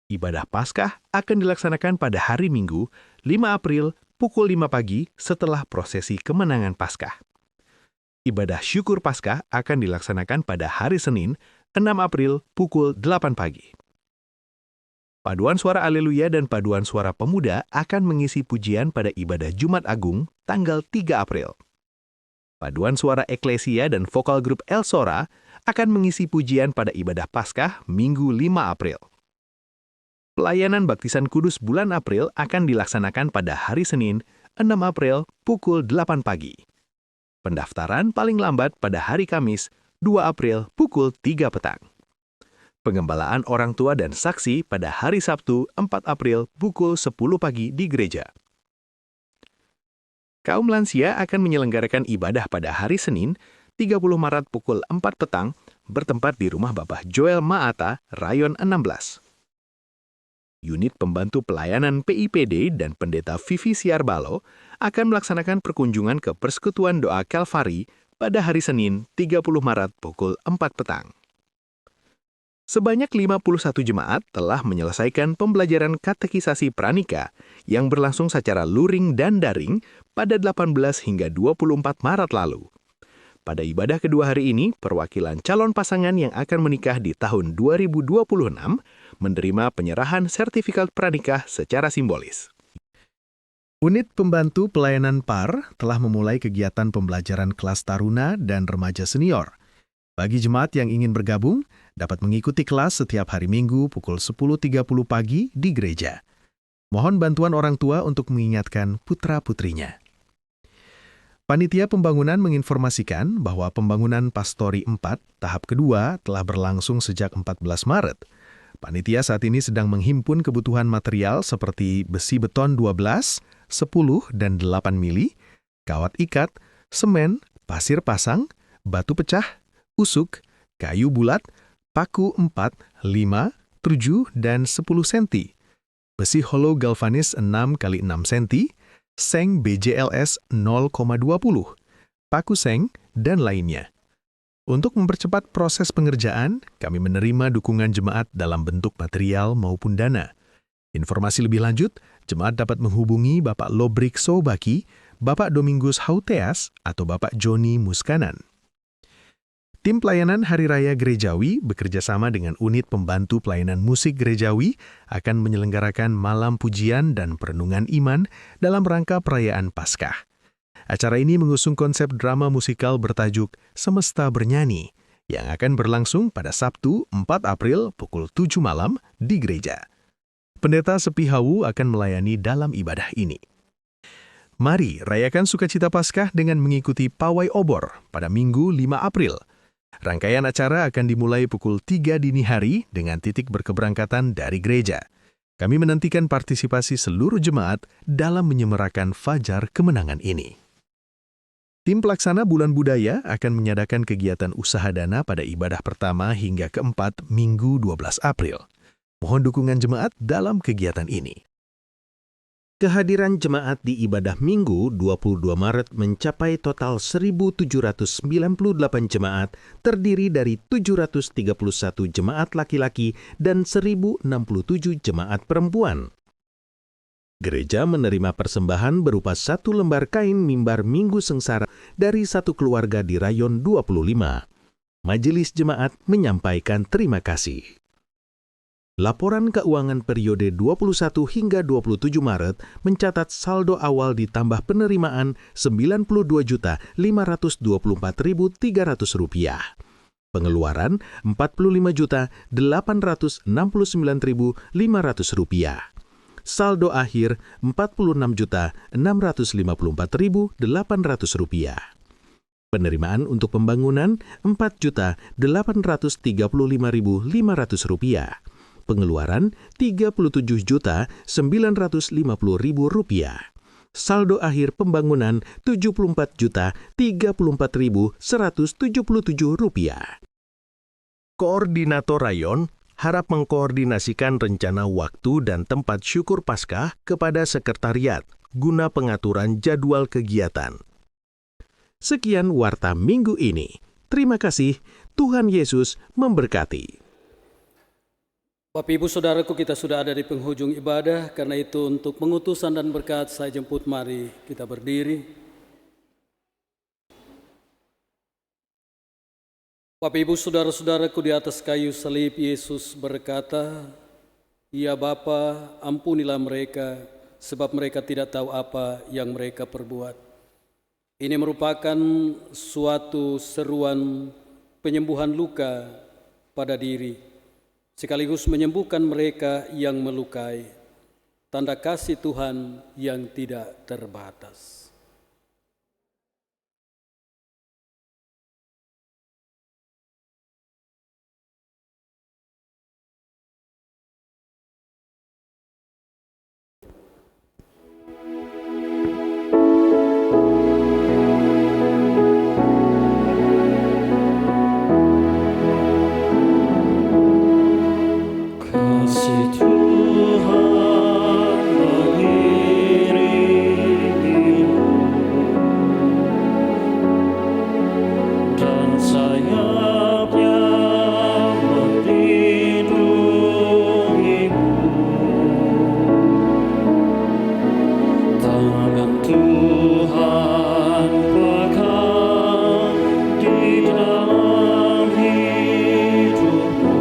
Ibadah Paskah akan dilaksanakan pada hari Minggu, 5 April pukul 5 pagi setelah prosesi kemenangan Paskah. Ibadah Syukur Paskah akan dilaksanakan pada hari Senin, 6 April pukul 8 pagi. Paduan suara Haleluya dan paduan suara pemuda akan mengisi pujian pada ibadah Jumat Agung tanggal 3 April. Paduan suara Eklesia dan vokal grup El Sora akan mengisi pujian pada ibadah Paskah Minggu 5 April. Pelayanan baptisan kudus bulan April akan dilaksanakan pada hari Senin, 6 April pukul 8 pagi. Pendaftaran paling lambat pada hari Kamis, 2 April pukul 3 petang. Pengembalaan orang tua dan saksi pada hari Sabtu, 4 April pukul 10 pagi di gereja. Kaum lansia akan menyelenggarakan ibadah pada hari Senin, 30 Maret pukul 4 petang, bertempat di rumah Bapak Joel Maata, Rayon 16. Unit Pembantu Pelayanan PIPD dan Pendeta Vivi Siarbalo akan melaksanakan perkunjungan ke Persekutuan Doa Kalvari pada hari Senin 30 Maret pukul 4 petang. Sebanyak 51 jemaat telah menyelesaikan pembelajaran katekisasi pranika yang berlangsung secara luring dan daring pada 18 hingga 24 Maret lalu. Pada ibadah kedua hari ini, perwakilan calon pasangan yang akan menikah di tahun 2026 menerima penyerahan sertifikat pranikah secara simbolis. Unit Pembantu Pelayanan PAR telah memulai kegiatan pembelajaran kelas taruna dan remaja senior. Bagi jemaat yang ingin bergabung, dapat mengikuti kelas setiap hari Minggu pukul 10.30 pagi di gereja. Mohon bantuan orang tua untuk mengingatkan putra-putrinya. Panitia Pembangunan menginformasikan bahwa pembangunan Pastori 4 tahap kedua telah berlangsung sejak 14 Maret. Panitia saat ini sedang menghimpun kebutuhan material seperti besi beton 12, 10, dan 8 mili, kawat ikat, semen, pasir pasang, batu pecah, usuk, kayu bulat, paku 4, 5, 7, dan 10 cm, besi hollow galvanis 6 x 6 cm, seng BJLS 0,20, paku seng, dan lainnya. Untuk mempercepat proses pengerjaan, kami menerima dukungan jemaat dalam bentuk material maupun dana. Informasi lebih lanjut, jemaat dapat menghubungi Bapak Lobrik Sobaki, Bapak Domingus Hauteas, atau Bapak Joni Muskanan. Tim Pelayanan Hari Raya Gerejawi bekerjasama dengan Unit Pembantu Pelayanan Musik Gerejawi akan menyelenggarakan malam pujian dan perenungan iman dalam rangka perayaan Paskah. Acara ini mengusung konsep drama musikal bertajuk Semesta Bernyanyi yang akan berlangsung pada Sabtu 4 April pukul 7 malam di gereja. Pendeta Sepi Hawu akan melayani dalam ibadah ini. Mari rayakan sukacita Paskah dengan mengikuti pawai obor pada Minggu 5 April. Rangkaian acara akan dimulai pukul 3 dini hari dengan titik berkeberangkatan dari gereja. Kami menantikan partisipasi seluruh jemaat dalam menyemarakan fajar kemenangan ini. Tim pelaksana Bulan Budaya akan menyadakan kegiatan usaha dana pada ibadah pertama hingga keempat Minggu 12 April. Mohon dukungan jemaat dalam kegiatan ini. Kehadiran jemaat di ibadah Minggu 22 Maret mencapai total 1.798 jemaat, terdiri dari 731 jemaat laki-laki dan 1.067 jemaat perempuan. Gereja menerima persembahan berupa 1 lembar kain mimbar Minggu Sengsara dari satu keluarga di Rayon 25. Majelis jemaat menyampaikan terima kasih. Laporan keuangan periode 21 hingga 27 Maret mencatat saldo awal ditambah penerimaan Rp92.524.300. Pengeluaran Rp45.869.500. Saldo akhir Rp46.654.800. Penerimaan untuk pembangunan Rp4.835.500. Pengeluaran Rp37.950.000. Saldo akhir pembangunan Rp74.034.177. Koordinator Rayon harap mengkoordinasikan rencana waktu dan tempat syukur Paskah kepada sekretariat guna pengaturan jadwal kegiatan. Sekian warta minggu ini. Terima kasih. Tuhan Yesus memberkati. Bapak Ibu Saudaraku, kita sudah ada di penghujung ibadah, karena itu untuk pengutusan dan berkat saya jemput, mari kita berdiri. Bapak Ibu Saudara-saudaraku, di atas kayu salib Yesus berkata, "Ya Bapa, ampunilah mereka, sebab mereka tidak tahu apa yang mereka perbuat." Ini merupakan suatu seruan penyembuhan luka pada diri, sekaligus menyembuhkan mereka yang melukai, tanda kasih Tuhan yang tidak terbatas. Kasih Tuhan mengiringimu dan sayapnya melindungimu. Tangan Tuhan pegang di dalam hidupmu.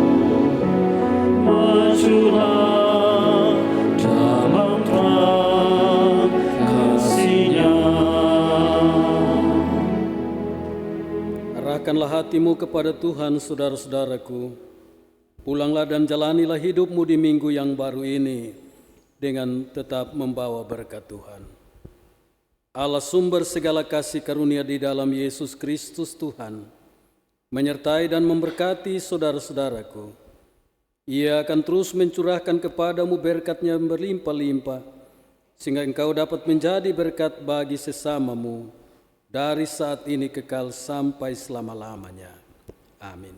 Majulah dalam terang kasih-Nya. Arahkanlah hatimu kepada Tuhan, saudara-saudaraku. Pulanglah dan jalanilah hidupmu di minggu yang baru ini dengan tetap membawa berkat Tuhan. Allah sumber segala kasih karunia di dalam Yesus Kristus Tuhan menyertai dan memberkati saudara-saudaraku. Ia akan terus mencurahkan kepadamu berkat-Nya yang berlimpah-limpah, sehingga engkau dapat menjadi berkat bagi sesamamu dari saat ini kekal sampai selama-lamanya. Amin.